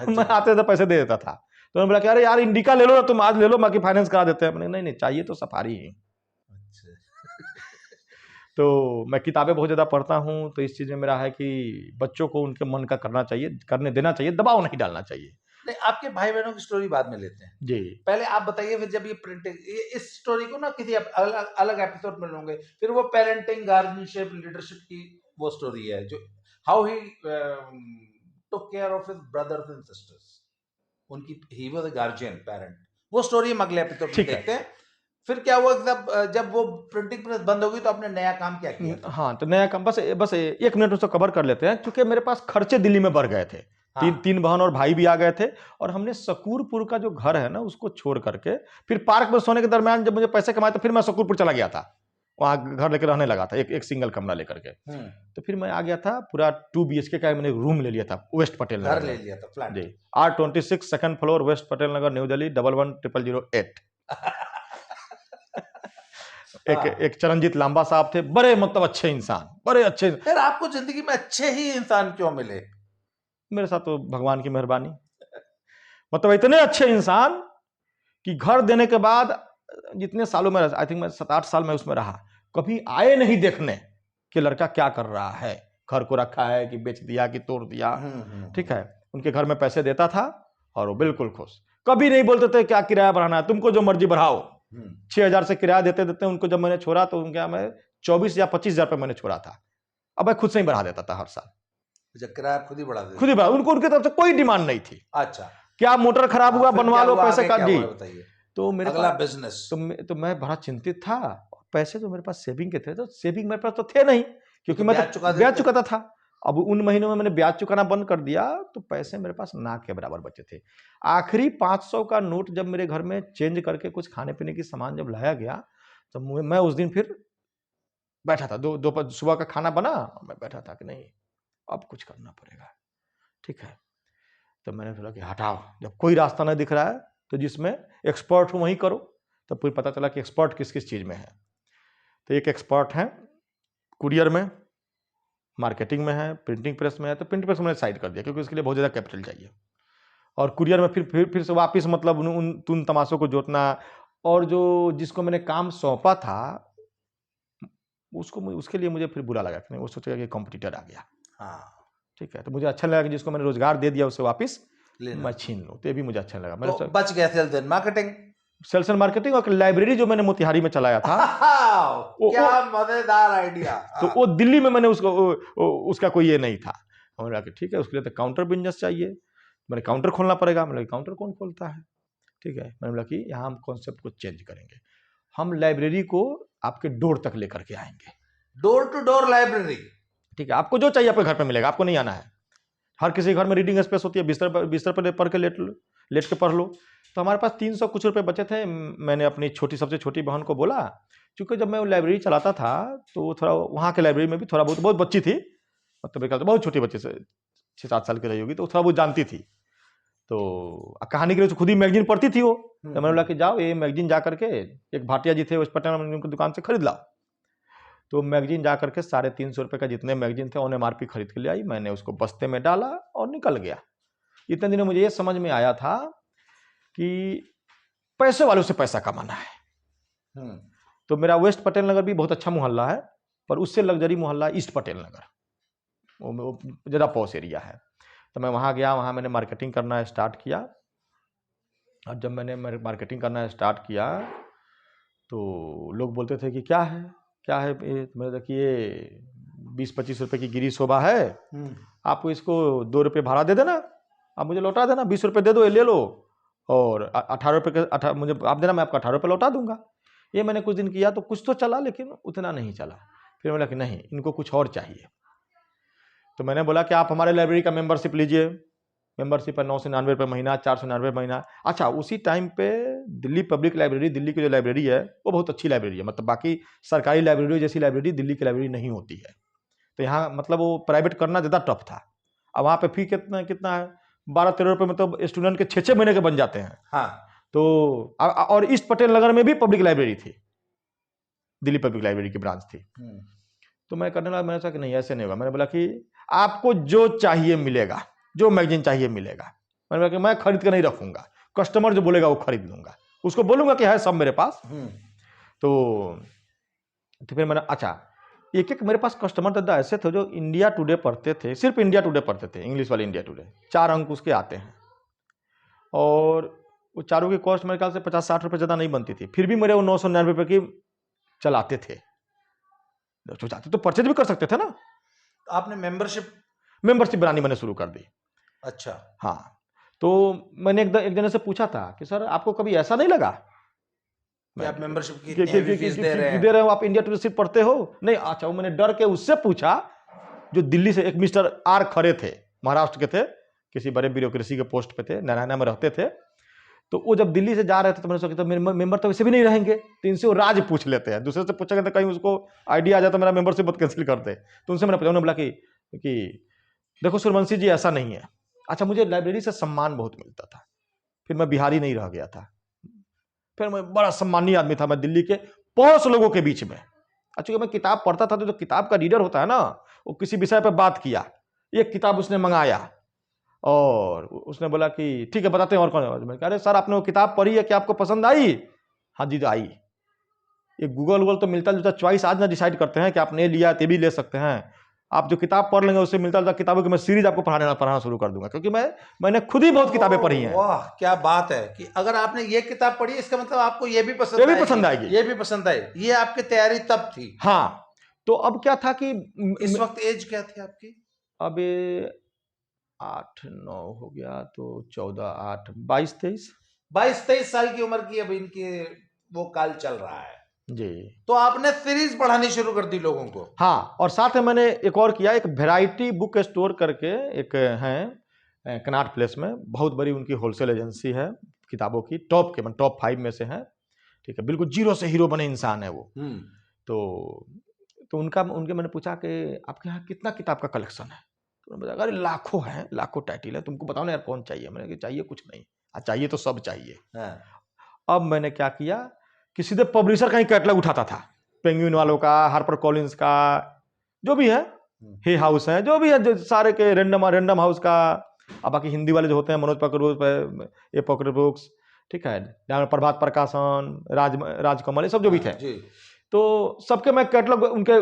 मैं आते थे पैसे दे देता था। तो उन्होंने बोला कि अरे यार इंडिका ले लो, तुम आज ले लो, बाकी फाइनेंस करा देते हैं। मैंने नहीं चाहिए तो सफारी ही। तो मैं किताबें बहुत ज्यादा पढ़ता हूँ, तो इस चीज में मेरा है कि बच्चों को उनके मन का करना चाहिए, करने देना चाहिए, दबाव नहीं डालना चाहिए। नहीं, आपके भाई बहनों की स्टोरी बाद में लेते हैं जी। पहले आप बताइए, फिर जब ये प्रिंटिंग, इस स्टोरी को ना किसी अलग एपिसोड में लूंगे। फिर वो पेरेंटिंग, गार्जियनशिप, लीडरशिप की वो स्टोरी है, जो how he took care of his brothers and sisters. उनकी he was a guardian parent. वो स्टोरी हम अगले एपिसोड में देखते हैं। फिर क्या हुआ जब वो प्रिंटिंग प्रेस बंद हो गई, तो आपने नया काम क्या किया था? हाँ, तो नया काम बस 1 मिनट उसको कवर कर लेते हैं, क्योंकि मेरे पास खर्चे दिल्ली में बढ़ गए थे। हाँ। तीन बहन और भाई भी आ गए थे, और हमने सकूरपुर का जो घर है ना, उसको छोड़ करके फिर पार्क में सोने के दरमियान जब मुझे पैसे कमाए, तो फिर मैं सकूरपुर चला गया था। वहां घर लेकर रहने लगा था, एक सिंगल कमरा लेकर के। तो फिर मैं आ गया था, पूरा 2 BHK का मैंने रूम ले लिया था, वेस्ट पटेल नगर ले लिया था, फ्लैट। जी, R26 2nd floor, west Patel Nagar, new Delhi 11008। एक हाँ। एक चरणजीत लांबा साहब थे, बड़े मतलब अच्छे इंसान, बड़े अच्छे। फिर आपको जिंदगी में अच्छे ही इंसान क्यों मिले? मेरे साथ तो भगवान की मेहरबानी, मतलब इतने अच्छे इंसान कि घर देने के बाद जितने सालों में, आई थिंक मैं 7-8 साल में उसमें रहा, कभी आए नहीं देखने कि लड़का क्या कर रहा है, घर को रखा है कि बेच दिया कि तोड़ दिया। ठीक है, उनके घर में पैसे देता था और वो बिल्कुल खुश, कभी नहीं बोलते थे क्या किराया बढ़ाना है, तुमको जो मर्जी बढ़ाओ। 6,000 से किराया देते देते उनको जब मैंने छोड़ा तो उनके मैं 24 या 25,000 रुपये मैंने छोड़ा था। अब मैं खुद से ही बढ़ा देता था हर साल, किराया खुद ही बढ़ा देते? खुद ही बढ़ा, उनको उनकी तरफ से कोई डिमांड नहीं थी। अच्छा, क्या मोटर खराब हुआ फिर बनवा क्या लो, हुआ, पैसे आगे का क्या जी। हुआ बताइए? तो मेरे अगला पास बिजनेस? तो मैं बड़ा चिंतित था, पैसे जो मेरे पास सेविंग के थे, तो सेविंग मेरे पास तो थे नहीं, क्योंकि मैं ब्याज चुका तो ब्याज देते? चुकाता था। अब उन महीनों में मैंने ब्याज चुकाना बंद कर दिया, तो पैसे मेरे पास ना के बराबर बचे थे। आखिरी 500 का नोट जब मेरे घर में चेंज करके कुछ खाने पीने की सामान जब लाया गया, तो मैं उस दिन फिर बैठा था, दोपहर सुबह का खाना बना, मैं बैठा था कि नहीं अब कुछ करना पड़ेगा। ठीक है, तो मैंने सोचा कि हटाओ, जब कोई रास्ता नहीं दिख रहा है तो जिसमें एक्सपर्ट हो वहीं करो। तो फिर पता चला कि एक्सपर्ट किस किस चीज़ में है। तो एक एक्सपर्ट है कुरियर में, मार्केटिंग में है, प्रिंटिंग प्रेस में है। तो प्रिंट प्रेस मैंने साइड कर दिया क्योंकि उसके लिए बहुत ज़्यादा कैपिटल चाहिए, और कुरियर में फिर से वापस मतलब उन तमाशों को जोतना, और जो जिसको मैंने काम सौंपा था उसके लिए मुझे फिर बुरा लगा कि नहीं, वो सोचेगा कि कॉम्पिटिटर आ गया। हाँ, ठीक है, तो मुझे अच्छा लगा कि जिसको मैंने रोजगार दे दिया उसे वापस लेना। मैं छीन लूँ, तो ये भी मुझे अच्छा लगा। तो बच गया sales and marketing. Sales and marketing और लाइब्रेरी जो मैंने मोतिहारी में चलाया था क्या मजेदार आइडिया। तो वो दिल्ली में मैंने उसका कोई ये नहीं था। हमने कहा कि ठीक है, उसके लिए तो काउंटर बिजनेस चाहिए, मैंने काउंटर खोलना पड़ेगा। मैंने काउंटर कौन खोलता है? ठीक है, मैंने बोला कि यहाँ हम कॉन्सेप्ट को चेंज करेंगे, हम लाइब्रेरी को आपके डोर तक लेकर के आएंगे। Door to door library? ठीक है, आपको जो चाहिए आपके घर पे मिलेगा, आपको नहीं आना है। हर किसी घर में रीडिंग स्पेस होती है, बिस्तर पर पढ़ के लेट के पढ़ लो। तो हमारे पास 300 कुछ रुपए बचे थे। मैंने अपनी सबसे छोटी बहन को बोला, क्योंकि जब मैं वो लाइब्रेरी चलाता था तो थोड़ा वहाँ के लाइब्रेरी में भी थोड़ा बहुत बच्ची थी, मतलब मेरे ख्याल से बहुत छोटी बच्ची से 6-7 साल की रही होगी, तो थोड़ा बहुत जानती थी। तो कहानी के लिए खुद ही मैगजीन पढ़ती थी वो। तो मैंने बोला कि जाओ ये मैगजीन जा करके एक भाटिया जी थे पटना में, उनकी दुकान से खरीद लाओ। तो मैगजीन जा करके 350 रुपये का जितने मैगजीन थे उन्हें MRP खरीद के ले आई। मैंने उसको बस्ते में डाला और निकल गया। इतने दिनों मुझे ये समझ में आया था कि पैसे वालों से पैसा कमाना है। तो मेरा वेस्ट पटेल नगर भी बहुत अच्छा मोहल्ला है, पर उससे लग्जरी मोहल्ला ईस्ट पटेल नगर, वो ज़्यादा पॉश एरिया है। तो मैं वहाँ गया, वहाँ मैंने मार्केटिंग करना स्टार्ट किया। और जब मैंने मार्केटिंग करना स्टार्ट किया तो लोग बोलते थे कि क्या है मैंने देखिए 20-25 रुपए की गिरी शोभा है, आप इसको 2 रुपये भाड़ा दे देना, आप मुझे लौटा देना, 20 रुपये दे दो, ये ले लो, और 18 रुपये के मुझे आप देना, मैं आपका 18 रुपये लौटा दूंगा। ये मैंने कुछ दिन किया तो कुछ तो चला, लेकिन उतना नहीं चला। फिर बोला कि नहीं, इनको कुछ और चाहिए। तो मैंने बोला कि आप हमारे लाइब्रेरी का मेंबरशिप लीजिए। मेंबरशिप है 999 रुपये महीना, 499 महीना। अच्छा, उसी टाइम पे दिल्ली पब्लिक लाइब्रेरी, दिल्ली की जो लाइब्रेरी है वो बहुत अच्छी लाइब्रेरी है, मतलब बाकी सरकारी लाइब्रेरी जैसी लाइब्रेरी दिल्ली की लाइब्रेरी नहीं होती है। तो यहाँ मतलब वो प्राइवेट करना ज़्यादा टफ था। अब वहाँ पे फी कितना है, 12-13 रुपये, मतलब स्टूडेंट के 6-6 महीने के बन जाते हैं। हाँ। तो और ईस्ट पटेल नगर में भी पब्लिक लाइब्रेरी थी, दिल्ली पब्लिक लाइब्रेरी की ब्रांच थी। तो मैं करने लगा, मैंने सोचा कि नहीं ऐसे नहीं होगा। मैंने बोला कि आपको जो चाहिए मिलेगा, जो मैगजीन चाहिए मिलेगा। मैंने बोला कि मैं खरीद के नहीं रखूंगा, कस्टमर जो बोलेगा वो खरीद लूंगा, उसको बोलूंगा कि है सब मेरे पास। तो फिर मैंने अच्छा, एक मेरे पास कस्टमर दादा ऐसे थे जो इंडिया टुडे पढ़ते थे, सिर्फ इंडिया टुडे पढ़ते थे, इंग्लिश वाले इंडिया टुडे, 4 अंक उसके आते हैं, और वो चारों की कॉस्ट मेरे ख्याल से 50-60 रुपये ज़्यादा नहीं बनती थी, फिर भी मेरे वो 999 रुपये की चलाते थे। जो चाहते तो परचेज भी कर सकते थे ना। आपने मेंबरशिप बनानी मैंने शुरू कर दी। अच्छा। हाँ, तो मैंने एक जने से पूछा था कि सर आपको कभी ऐसा नहीं लगा कि आप मेंबरशिप की फीस दे रहे हो, आप इंडिया टुडे सिर्फ पढ़ते हो? नहीं। अच्छा, वो मैंने डर के उससे पूछा जो दिल्ली से, एक मिस्टर आर खरे थे, महाराष्ट्र के थे, किसी बड़े ब्यूरोक्रेसी के पोस्ट पे थे, नारायणा में रहते थे। तो वो जब दिल्ली से जा रहे थे तो मैंने सोचा मेरे मेंबर तो वैसे भी नहीं रहेंगे, तो इनसे वो राज पूछ लेते हैं। दूसरे से पूछेंगे तो कहीं उसको आइडिया आ जाए तो मेरा मेंबरशिप मत कैंसिल करते। तो उनसे मैंने पूछा, उन्होंने बोला कि देखो सूर्यवंशी जी, ऐसा नहीं है। अच्छा, मुझे लाइब्रेरी से सम्मान बहुत मिलता था, फिर मैं बिहारी नहीं रह गया था, फिर मैं बड़ा सम्मानीय आदमी था। मैं दिल्ली के पड़ोस लोगों के बीच में। अच्छा, मैं किताब पढ़ता था तो जो किताब का रीडर होता है ना, वो किसी विषय पर बात किया, एक किताब उसने मंगाया और उसने बोला कि ठीक है बताते हैं और कौन है। मैं कह रहे सर आपने वो किताब पढ़ी है, क्या आपको पसंद आई? हाँ जी आई। ये गूगल तो मिलता जुलता चॉइस आज ना डिसाइड करते हैं कि आपने लिया तो भी ले सकते हैं। आप जो किताब पढ़ लेंगे उससे मिलता जुलता किताबों की मैं सीरीज आपको पढ़ाना शुरू कर दूंगा, क्योंकि मैंने खुद ही बहुत किताबें पढ़ी हैं। वाह क्या बात है कि अगर आपने ये किताब पढ़ी इसका मतलब आपको ये भी पसंद आएगी, ये भी पसंद आएगी। ये आपकी तैयारी तब थी। हाँ, तो अब क्या था कि इस वक्त एज क्या थी आपकी? अब 8-9 हो गया तो 14-8 22-23 साल की उम्र की अब इनकी वो काल चल रहा है जी। तो आपने सीरीज पढ़ानी शुरू कर दी लोगों को? हाँ, और साथ में मैंने एक और किया, एक वैरायटी बुक स्टोर करके एक है कनॉट प्लेस में, बहुत बड़ी उनकी होलसेल एजेंसी है किताबों की, टॉप 5 में से है। ठीक है, बिल्कुल जीरो से हीरो बने इंसान है वो। तो उनके मैंने पूछा कि आपके यहाँ कितना किताब का कलेक्शन है? तो उन्होंने बताया अरे लाखों हैं, लाखों टाइटल है, तुमको बताओ ना यार कौन चाहिए। मैंने कहा चाहिए कुछ नहीं, चाहिए तो सब चाहिए। अब मैंने क्या किया कि सीधे पब्लिशर का ही कैटलॉग उठाता था, पेंगुइन वालों का, हार्पर कॉलिंस का, जो भी है, हे हाउस है, जो भी है, जो सारे के रैंडम हाउस का। अब बाकी हिंदी वाले जो होते हैं मनोज पॉकेट बुक्स, ठीक है, प्रभात प्रकाशन, राजकमल, ये सब जो भी थे, तो सबके मैं कैटलॉग उनके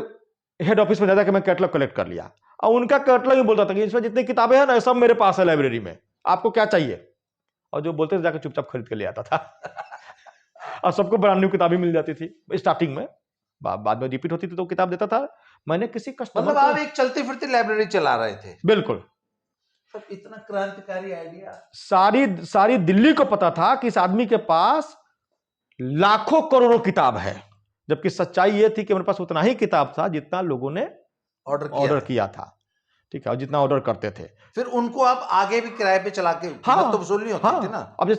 हेड ऑफिस में जाकर मैं कैटलॉग कलेक्ट कर लिया और उनका कैटलॉग ही बोलता था कि इसमें जितनी किताबें हैं ना सब मेरे पास है लाइब्रेरी में, आपको क्या चाहिए? और जो बोलते थे जाकर चुपचाप खरीद के ले आता था और सबको ब्रांड न्यू किताबें मिल जाती थी स्टार्टिंग में, बाद में रिपीट होती थी तो किताब देता था। मैंने किसी कस्टमर मतलब आप एक चलती फिरती लाइब्रेरी चला रहे थे? बिल्कुल। सब इतना क्रांतिकारी आइडिया। सारी दिल्ली को पता था कि इस आदमी के पास लाखों करोड़ों किताब है, जबकि सच्चाई ये थी कि मेरे पास उतना ही किताब था जितना लोगों ने ऑर्डर किया था। ठीक है, और जितना ऑर्डर करते थे फिर उनको आप आगे भी किराए पे चला के कीमत तो वसूलनी होती थी ना। अब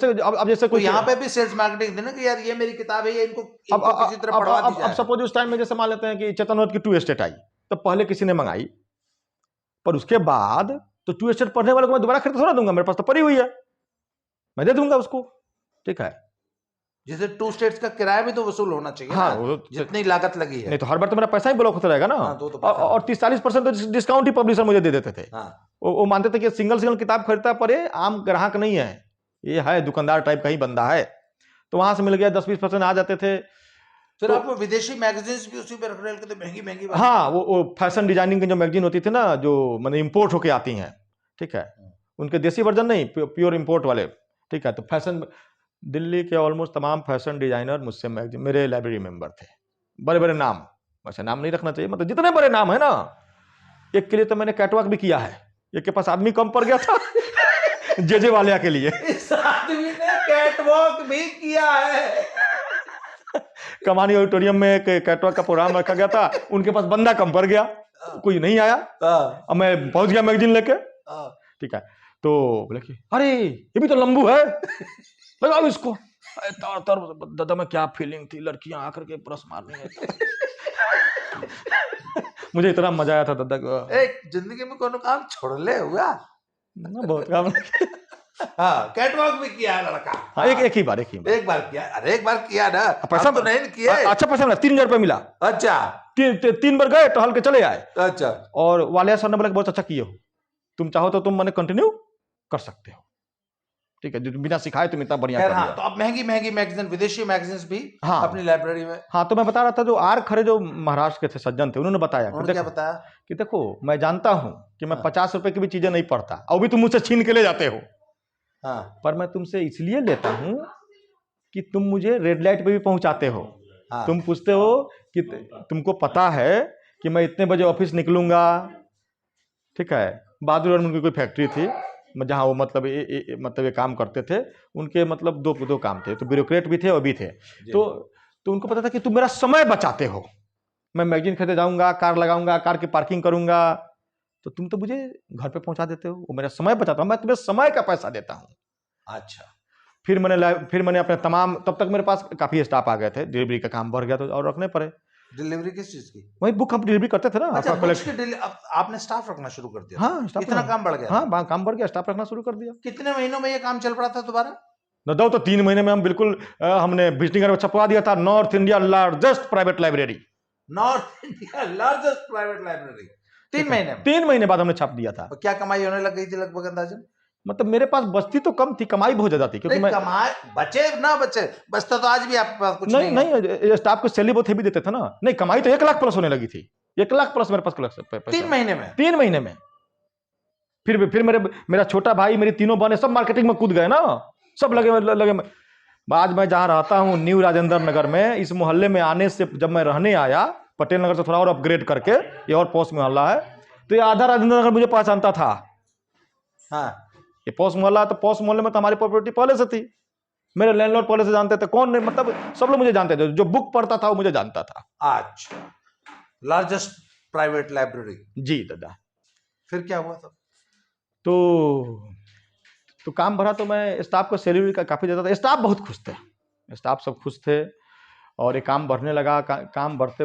जैसे कोई यहाँ पे भी सेल्स मार्केटिंग थी ना कि यार ये मेरी किताब है, ये इनको किसी तरह पढ़वा दी जाए। अब सपोज उस टाइम में जैसे मान लेते हैं कि चेतन भगत की 2 एस्टेट आई, तो पहले किसी ने मंगाई, पर उसके बाद तो 2 एस्टेट पढ़ने वाले को मैं दोबारा खरीद थोड़ा दूंगा, मेरे पास तो पड़ी हुई है, मैं दे दूंगा उसको। ठीक है, जैसे 2 स्टेट्स का किराया भी तो वसूल होना चाहिए। हाँ, जितनी लागत लगी है, नहीं तो हर बार तो मेरा पैसा ही ब्लॉक होता रहेगा ना। और 30-40% तो डिस्काउंट ही पब्लिशर मुझे दे देते थे। वो मानते थे कि सिंगल किताब खरीदता पर ये आम ग्राहक नहीं है, ये है दुकानदार टाइप का ही बंदा है, तो वहां से मिल गया 10-20% आ जाते थे। फिर आपको विदेशी मैगजीन्स भी उसी पे रख रहे थे, महंगी। हाँ, वो फैशन डिजाइनिंग की जो मैगजीन होती थी ना, जो मतलब इंपोर्ट होके आती हैं, ठीक है, उनके देसी वर्जन नहीं, प्योर इंपोर्ट वाले। ठीक है, तो फैशन दिल्ली के ऑलमोस्ट तमाम फैशन डिजाइनर मुझसे मैगजीन मेरे लाइब्रेरी मेंबर थे, बड़े बड़े नाम, वैसे नाम नहीं रखना चाहिए, मतलब जितने बड़े नाम है ना, एक के लिए तो मैंने कैटवॉक भी किया है, एक के पास आदमी कम पड़ गया था जे वालिया के लिए इस आदमी ने कैटवॉक भी किया है कमानी ऑडिटोरियम में एक कैटवॉक का प्रोग्राम रखा गया था, उनके पास बंदा कम पड़ गया, कोई नहीं आया, अब मैं पहुंच गया मैगजीन लेके। ठीक है, तो बोले कि अरे ये भी तो लंबू है, लगाओ इसको। दादा में क्या फीलिंग थी, लड़कियां आकर के ब्रश मारने में मुझे इतना मजा आया था दादा को। जिंदगी में कोनो काम छोड़ ले हुआ बहुत काम हाँ, कैटवॉक भी किया है लड़का। हाँ, एक ही बार किया। अरे एक बार किया ना, पैसा तो नहीं किया। अच्छा पैसा मिला, 3,000 रुपये मिला। अच्छा, 3 बार गए टहल के चले आए। अच्छा, और वालिया सर ने बोला बहुत अच्छा किए हो, तुम चाहो तो तुम मैंने कंटिन्यू कर सकते हो। ठीक है, जो बिना सिखाए तुम इतना बढ़िया कर लिया। तो अब महंगी मैगजीन, विदेशी मैगजीन्स भी अपनी लाइब्रेरी में। हाँ, तो मैं बता रहा था, जो आर खरे जो महाराष्ट्र के थे सज्जन थे, उन्होंने बताया क्या बताया कि देखो मैं जानता हूं कि मैं 50 रुपए की भी चीजें नहीं पढ़ता, और भी तुम मुझसे छीन के ले जाते हो, पर मैं तुमसे इसलिए लेता हूं कि तुम मुझे रेड लाइट पे भी पहुंचाते हो। तुम पूछते हो कि तुमको पता है कि मैं इतने बजे ऑफिस निकलूंगा। ठीक है, बहादुर उनकी कोई फैक्ट्री थी जहाँ वो मतलब ये काम करते थे, उनके मतलब दो काम थे, तो ब्यूरोक्रेट भी थे और भी थे, तो उनको पता था कि तुम मेरा समय बचाते हो, मैं मैगजीन खरीदे जाऊंगा, कार लगाऊंगा, कार की पार्किंग करूंगा, तो तुम तो मुझे घर पे पहुंचा देते हो, वो मेरा समय बचाता हूं, मैं तुम्हें समय का पैसा देता हूं। अच्छा, फिर मैंने अपने तमाम, तब तक मेरे पास काफी स्टाफ आ गए थे, डिलीवरी का काम बढ़ गया तो और रखने पड़े। डिलीवरी किस चीज की? वही बुक हम डिलीवरी करते थे ना। अच्छा, आपने स्टाफ रखना शुरू कर दिया? हाँ, इतना काम बढ़ गया? हाँ, काम बढ़ गया, स्टाफ रखना शुरू कर दिया। कितने महीनों में ये काम चल पड़ा था दोबारा? न दो तो 3 महीने में हम बिल्कुल हमने विजिटिंग कार्ड छपवा दिया था, north India largest private library. North India largest private library 3 महीने में? 3 महीने बाद हमने छाप दिया था। और क्या कमाई होने लग गई थी लगभग अंदाजन? मतलब मेरे पास बचती तो कम थी, कमाई बहुत ज्यादा थी, क्योंकि मैं कमाई बचे ना बचे, बचता तो आज भी आपके पास कुछ नहीं नहीं है। नहीं, स्टाफ को सैलरी बहुत हेवी देते थे ना। नहीं, कमाई तो 1 लाख प्लस होने लगी थी, 1 लाख प्लस मेरे पास 3 महीने में? 3 महीने में। फिर मेरा छोटा भाई, मेरी तीनों बहनें सब मार्केटिंग में कूद गए ना, सब लगे। आज मैं जहां रहता हूं न्यू राजेंद्र नगर में, इस मोहल्ले में आने से जब मैं रहने आया, पटेल नगर से थोड़ा और अपग्रेड करके, ये और पॉश मोहल्ला है, तो ये आधा राजेंद्र नगर मुझे पहचानता था। हाँ, ये पॉश मोहल्ला, तो पॉश मोहल्ले में तो हमारी प्रॉपर्टी पहले से थी, मेरे लैंडलॉर्ड पहले से जानते थे। कौन नहीं, मतलब सब लोग मुझे जानते थे, जो बुक पढ़ता था वो मुझे जानता था। अच्छा, लार्जेस्ट प्राइवेट लाइब्रेरी। जी दादा। फिर क्या हुआ था? तो काम भरा, तो मैं स्टाफ को सैलरी का काफ़ी देता था, स्टाफ बहुत खुश थे, स्टाफ सब खुश थे, और ये काम बढ़ने लगा। काम बढ़ते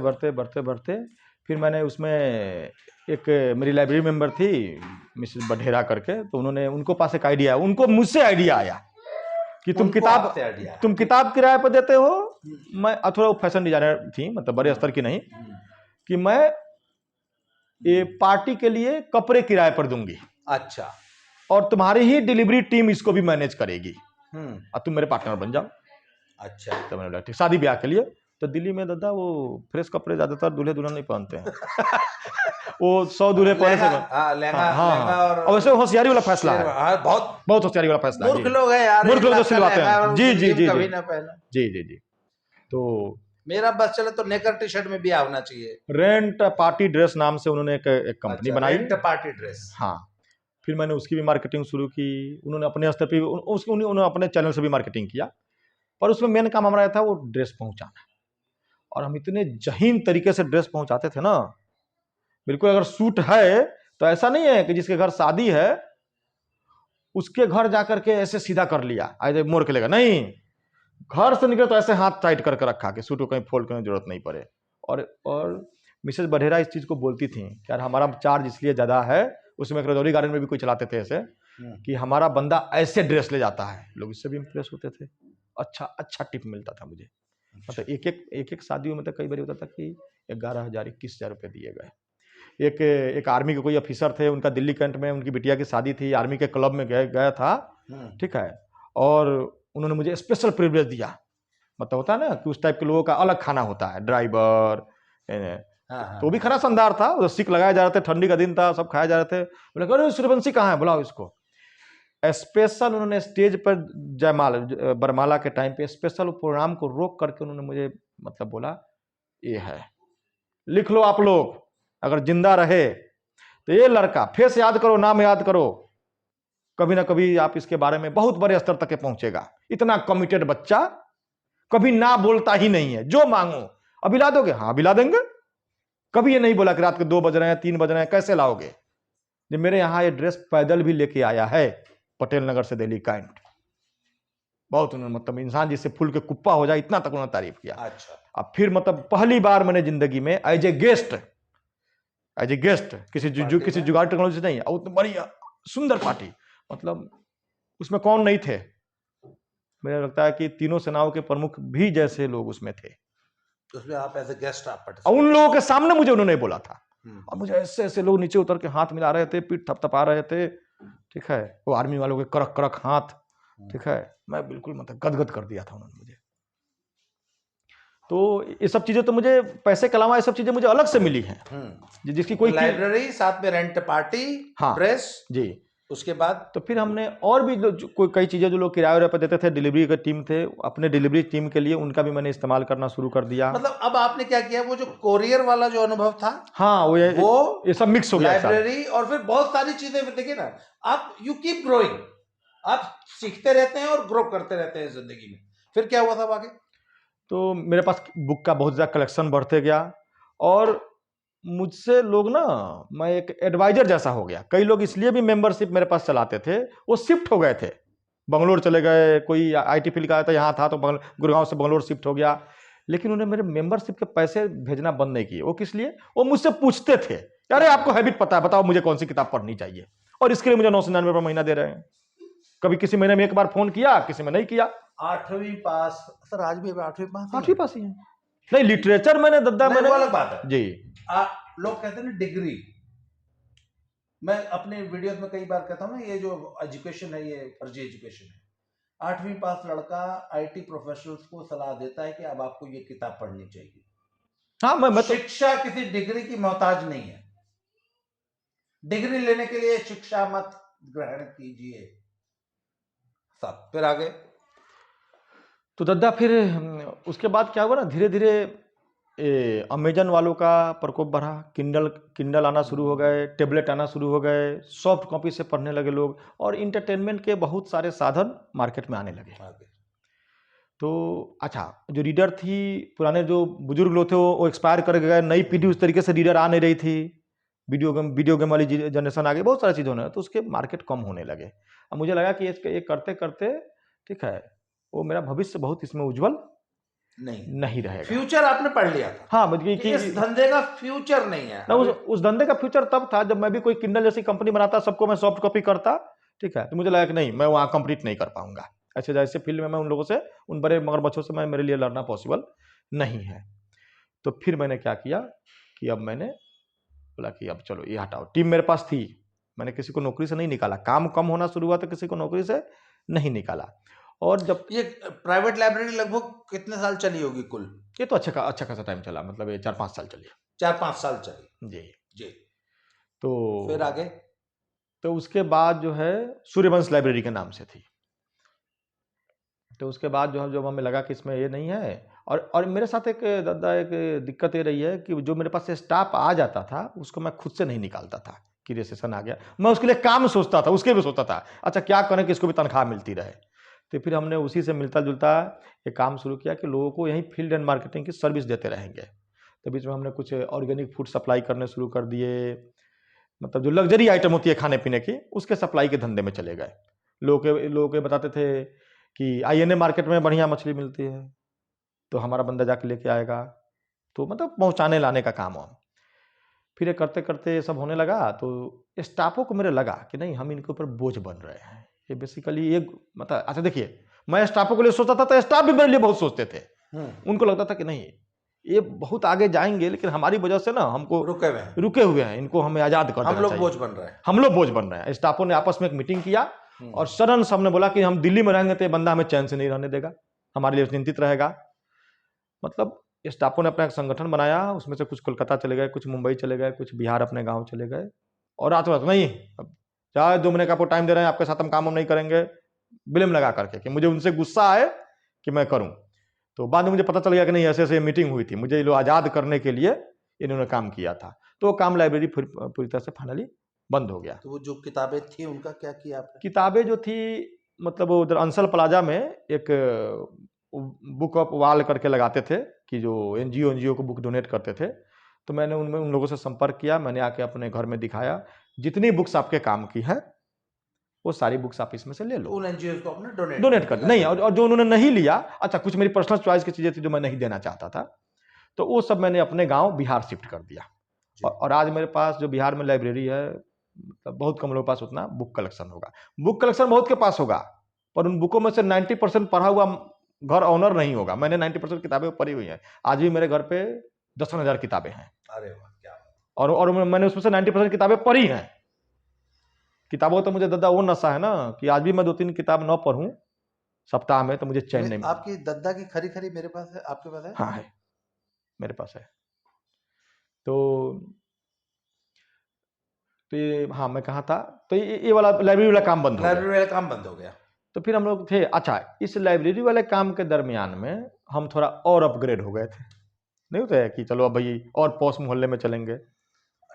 फिर मैंने उसमें एक मेरी लाइब्रेरी मेंबर थी मिसेस बढेरा करके, तो उनको पास एक आइडिया, उनको मुझसे आइडिया आया कि तुम किताब किराए पर देते हो। मैं थोड़ा फैशन डिजाइनर थी, मतलब बड़े स्तर की नहीं, कि मैं ये पार्टी के लिए कपड़े किराए पर दूंगी। अच्छा। और तुम्हारी ही डिलीवरी टीम इसको भी मैनेज करेगी, और तुम मेरे पार्टनर बन जाओ। अच्छा। तो मैंने बोला ठीक, शादी ब्याह के लिए। तो दिल्ली में दादा वो फ्रेश कपड़े ज्यादातर दूल्हे दुल्हन नहीं पहनते हैं। वो 100 दूल्हे पहने से और वैसे होशियारी वाला फैसला है, बहुत होशियारी वाला फैसला है। मूर्ख लोग हैं यार, मूर्ख लोग जो सिलवाते हैं। जी जी जी कभी ना पहना। जी जी जी। तो मेरा बस चले तो नेकर टी शर्ट में भी होना चाहिए। रेंट पार्टी ड्रेस नाम से उन्होंने एक कंपनी बनाई। Rent party dress. हाँ, फिर मैंने उसकी भी मार्केटिंग शुरू की। उन्होंने अपने स्तर पर उन्होंने अपने चैनल से भी मार्केटिंग किया, पर उसमें मेन काम हमारा था वो ड्रेस पहुंचाना। और हम इतने जहीन तरीके से ड्रेस पहुंचाते थे ना, बिल्कुल अगर सूट है तो ऐसा नहीं है कि जिसके घर शादी है उसके घर जाकर के ऐसे सीधा कर लिया, ऐसे मोड़ के लेगा, नहीं, घर से निकले तो ऐसे हाथ टाइट करके रखा कि सूट को कहीं फोल्ड करने की जरूरत नहीं पड़े। और मिसेज बढेरा इस चीज को बोलती थी कि यार हमारा चार्ज इसलिए ज्यादा है, उसमें रजौरी गार्डन में भी कोई चलाते थे ऐसे, कि हमारा बंदा ऐसे ड्रेस ले जाता है, लोग इससे भी इंप्रेस होते थे। अच्छा टिप मिलता था मुझे। मतलब एक शादियों में तो कई बार होता था कि 11,000 21,000 रुपये दिए गए। एक आर्मी के कोई ऑफिसर थे, उनका दिल्ली कैंट में उनकी बिटिया की शादी थी, आर्मी के क्लब में गया था, ठीक है, और उन्होंने मुझे स्पेशल प्रिविलेज दिया। मतलब होता है ना कि उस टाइप के लोगों का अलग खाना होता है, ड्राइवर, तो भी खरा शानदार था। उधर सिक लगाए जा रहे थे, ठंडी का दिन था, सब खाए जा रहे थे। बोले अरे सूर्यवंशी कहाँ है, बुलाओ इसको। स्पेशल उन्होंने स्टेज पर बरमाला के टाइम पे स्पेशल प्रोग्राम को रोक करके उन्होंने मुझे मतलब बोला, ये है, लिख लो आप लोग, अगर जिंदा रहे तो ये लड़का, फेस याद करो, नाम याद करो, कभी ना कभी आप इसके बारे में बहुत बड़े स्तर तक पहुंचेगा। इतना कमिटेड बच्चा, कभी ना बोलता ही नहीं है, जो मांगो अभी ला दोगे, हाँ अभी ला देंगे। कभी ये नहीं बोला कि रात के 2 बज रहे हैं, 3 बज रहे हैं, कैसे लाओगे। जब मेरे यहाँ ये ड्रेस पैदल भी लेके आया है पटेल नगर से दिल्ली कैंट, बहुत उन्होंने, मतलब इंसान जिससे फूल के कुप्पा हो जाए इतना तक उन्होंने तारीफ किया। अच्छा। अब फिर मतलब पहली बार मैंने जिंदगी में एज ए गेस्ट किसी जुगाड़ टेक्नोलॉजी से नहीं, और बड़ी सुंदर पार्टी, मतलब उसमें कौन नहीं थे, मुझे लगता है कि तीनों सेनाओं के प्रमुख भी जैसे लोग उसमें थे। उसमें आप एज ए गेस्ट आप और उन लोगों के सामने मुझे उन्होंने बोला था, और मुझे ऐसे लोग नीचे उतर के हाथ मिला रहे थे, पीठ थपथपा रहे थे, ठीक है, वो आर्मी वालों के कड़क हाथ, ठीक है, मैं बिल्कुल मतलब गदगद कर दिया था उन्होंने मुझे। तो ये सब चीजें तो मुझे पैसे के अलावा ये सब चीजें मुझे अलग से मिली हैं, जिसकी कोई लाइब्रेरी, साथ में रेंट पार्टी, हाँ, प्रेस जी। उसके बाद तो फिर हमने और भी कई चीजें जो लोग किराए पर देते थे, डिलीवरी का टीम थे, अपने डिलीवरी टीम के लिए उनका भी मैंने इस्तेमाल करना शुरू कर दिया। मतलब अब आपने क्या किया, वो जो कोरियर वाला जो अनुभव था, हाँ, वो ये सब मिक्स हो गया, लाइब्रेरी और फिर बहुत सारी चीजें। देखिए ना, आप यू कीप ग्रोइंग, आप सीखते रहते हैं और ग्रो करते रहते हैं जिंदगी में। फिर क्या हुआ था आगे? तो मेरे पास बुक का बहुत ज्यादा कलेक्शन बढ़ते गया, और मुझसे लोग ना, मैं एक एडवाइजर जैसा हो गया। कई लोग इसलिए भी मेंबरशिप मेरे पास चलाते थे, वो शिफ्ट हो गए थे, बंगलोर चले गए, कोई आईटी फील्ड का आया था, यहाँ था तो गुड़गांव से बंगलोर शिफ्ट हो गया, लेकिन उन्होंने मेरे मेंबरशिप के पैसे भेजना बंद नहीं किए। वो किस लिए, वो मुझसे पूछते थे, अरे आपको हैबिट पता है, बताओ मुझे कौन सी किताब पढ़नी चाहिए, और इसके लिए मुझे 999 रुपये महीना दे रहे हैं। कभी किसी महीने में एक बार फोन किया, किसी में नहीं किया। 8वीं पास सर, आज भी 8वीं पास ही 8वीं पास ही है। नहीं, लिटरेचर मैंने दद्दा नहीं, मैंने वो अलग बात है जी। लोग कहते हैं ना डिग्री, मैं अपने वीडियोस में कई बार कहता हूँ ना, ये जो एजुकेशन है ये फर्जी एजुकेशन है। 8वीं पास लड़का आईटी प्रोफेशनल्स को सलाह देता है कि अब आपको ये किताब पढ़नी चाहिए। हाँ, मैं तो शिक्षा किसी डिग्री की मोहताज नहीं है। डिग्री लेने के लिए शिक्षा मत ग्रहण कीजिए। सब फिर आगे तो दद्दा फिर उसके बाद क्या हुआ ना, धीरे धीरे अमेजन वालों का प्रकोप बढ़ा, किंडल आना शुरू हो गए, टेबलेट आना शुरू हो गए, सॉफ्ट कॉपी से पढ़ने लगे लोग, और इंटरटेनमेंट के बहुत सारे साधन मार्केट में आने लगे। आगे तो अच्छा, जो रीडर थी, पुराने जो बुजुर्ग लोग थे वो एक्सपायर कर गए, नई पीढ़ी उस तरीके से रीडर आ नहीं रही थी, वीडियो गेम वाली जनरेशन आ गई, बहुत सारी चीज़ होने लगी, तो उसके मार्केट कम होने लगे। अब मुझे लगा कि ये करते करते ठीक है, वो मेरा भविष्य बहुत इसमें उज्जवल नहीं रहेगा। फ्यूचर आपने पढ़ लिया था। हाँ, मतलब कि इस धंधे का फ्यूचर नहीं है ना। उस धंधे का फ्यूचर तब था जब मैं भी कोई किंडल जैसी कंपनी बनाता, सबको मैं सॉफ्ट कॉपी करता, ठीक है, तो मुझे लगा कि नहीं, मैं वहाँ कंप्लीट नहीं कर पाऊंगा, ऐसे जैसे फील्ड में मैं उन लोगों से, उन बड़े मगरमच्छों से मेरे लिए लड़ना पॉसिबल नहीं है। तो फिर मैंने क्या किया कि अब मैंने बोला कि अब चलो ये हटाओ। टीम मेरे पास थी, मैंने किसी को नौकरी से नहीं निकाला, काम कम होना शुरू हुआ तो किसी को नौकरी से नहीं निकाला। और जब ये प्राइवेट लाइब्रेरी लगभग कितने साल चली होगी कुल? ये तो अच्छा खासा टाइम चला, मतलब ये 4-5 साल चली। 4-5 साल चली जी जी। तो फिर आगे तो उसके बाद जो है सूर्यवंश लाइब्रेरी के नाम से थी। तो उसके बाद जो है, जब हमें लगा कि इसमें ये नहीं है, और मेरे साथ एक दादा एक दिक्कत ये रही है कि जो मेरे पास से स्टाफ आ जाता था उसको मैं खुद से नहीं निकालता था कि रजिस्ट्रेशन आ गया, मैं उसके लिए काम सोचता था, उसके भी सोचता था अच्छा क्या करें कि इसको भी तनख्वाह मिलती रहे। तो फिर हमने उसी से मिलता जुलता एक काम शुरू किया कि लोगों को यहीं फील्ड एंड मार्केटिंग की सर्विस देते रहेंगे। तो बीच में हमने कुछ ऑर्गेनिक फूड सप्लाई करने शुरू कर दिए, मतलब जो लग्जरी आइटम होती है खाने पीने की, उसके सप्लाई के धंधे में चले गए। लोगों के बताते थे कि INA मार्केट में बढ़िया मछली मिलती है, तो हमारा बंदा जाके लेके आएगा, तो मतलब पहुंचाने लाने का काम हो। फिर ये करते करते ये सब होने लगा, तो स्टाफों को मेरे लगा कि नहीं, हम इनके ऊपर बोझ बन रहे हैं। ये बेसिकली ये मतलब, अच्छा देखिए, मैं स्टाफों के लिए सोचता था तो स्टाफ भी मेरे लिए बहुत सोचते थे। उनको लगता था कि नहीं, ये बहुत आगे जाएंगे, लेकिन हमारी वजह से ना हमको रुके हुए हैं, इनको हमें आजाद कर देना चाहिए, हम लोग बोझ बन रहे हैं, हम लोग बोझ बन रहे हैं। स्टाफों ने आपस में एक मीटिंग किया और सडन सबने बोला कि हम दिल्ली में रहेंगे तो ये बंदा हमें चैन से नहीं रहने देगा, हमारे लिए चिंतित रहेगा। मतलब स्टाफों ने अपना एक संगठन बनाया, उसमें से कुछ कोलकाता चले गए, कुछ मुंबई चले गए, कुछ बिहार अपने गांव चले गए, और रात रात नहीं, अब चाहे 2 महीने का आपको टाइम दे रहे हैं, आपके साथ हम काम नहीं करेंगे, ब्लेम लगा करके कि मुझे उनसे गुस्सा आए कि मैं करूं। तो बाद में मुझे पता चल गया कि नहीं, ऐसे ऐसे मीटिंग हुई थी, मुझे ये लोग आजाद करने के लिए इन्होंने काम किया था। तो वो काम लाइब्रेरी पूरी तरह से फाइनली बंद हो गया। तो वो जो किताबें थी उनका क्या किया आपने? किताबें जो थी, मतलब उधर अंसल प्लाजा में एक बुक ऑफ वाल करके लगाते थे कि जो एनजीओ को बुक डोनेट करते थे, तो मैंने उन लोगों से संपर्क किया, मैंने आके अपने घर में दिखाया, जितनी बुक्स आपके काम की है वो सारी बुक्स आप इसमें से ले लो। उन एनजीओ को आपने डोनेट कर नहीं, और जो उन्होंने नहीं लिया, अच्छा कुछ मेरी पर्सनल चॉइस की चीजें थी जो मैं नहीं देना चाहता था, तो वो सब मैंने अपने गांव बिहार शिफ्ट कर दिया। और आज मेरे पास जो बिहार में लाइब्रेरी है, मतलब बहुत कम लोगों के पास उतना बुक कलेक्शन होगा। बुक कलेक्शन बहुत के पास होगा, पर उन बुकों में से 90% पढ़ा हुआ घर ऑनर नहीं होगा। मैंने 90% किताबें पढ़ी हुई हैं, आज भी मेरे घर पे 10,000 किताबें हैं। अरे वाह, क्या! और मैंने उसमें से 90% किताबें पढ़ी हैं। किताबों तो मुझे दद्दा वो नशा है ना कि आज भी मैं 2-3 किताब न पढ़ूं सप्ताह में तो मुझे चैन नहीं मिलता। आपकी दद्दा की खरी मेरे पास है, आपके पास है? हाँ है, मेरे पास है। तो ये, हाँ मैं कहा था, तो ये वाला लाइब्रेरी वाला काम बंद हो गया। लाइब्रेरी वाला काम बंद हो गया। तो फिर हम लोग थे, अच्छा इस लाइब्रेरी वाले काम के दरमियान में हम थोड़ा और अपग्रेड हो गए थे, नहीं होता है कि चलो अब भाई और पॉश मोहल्ले में चलेंगे।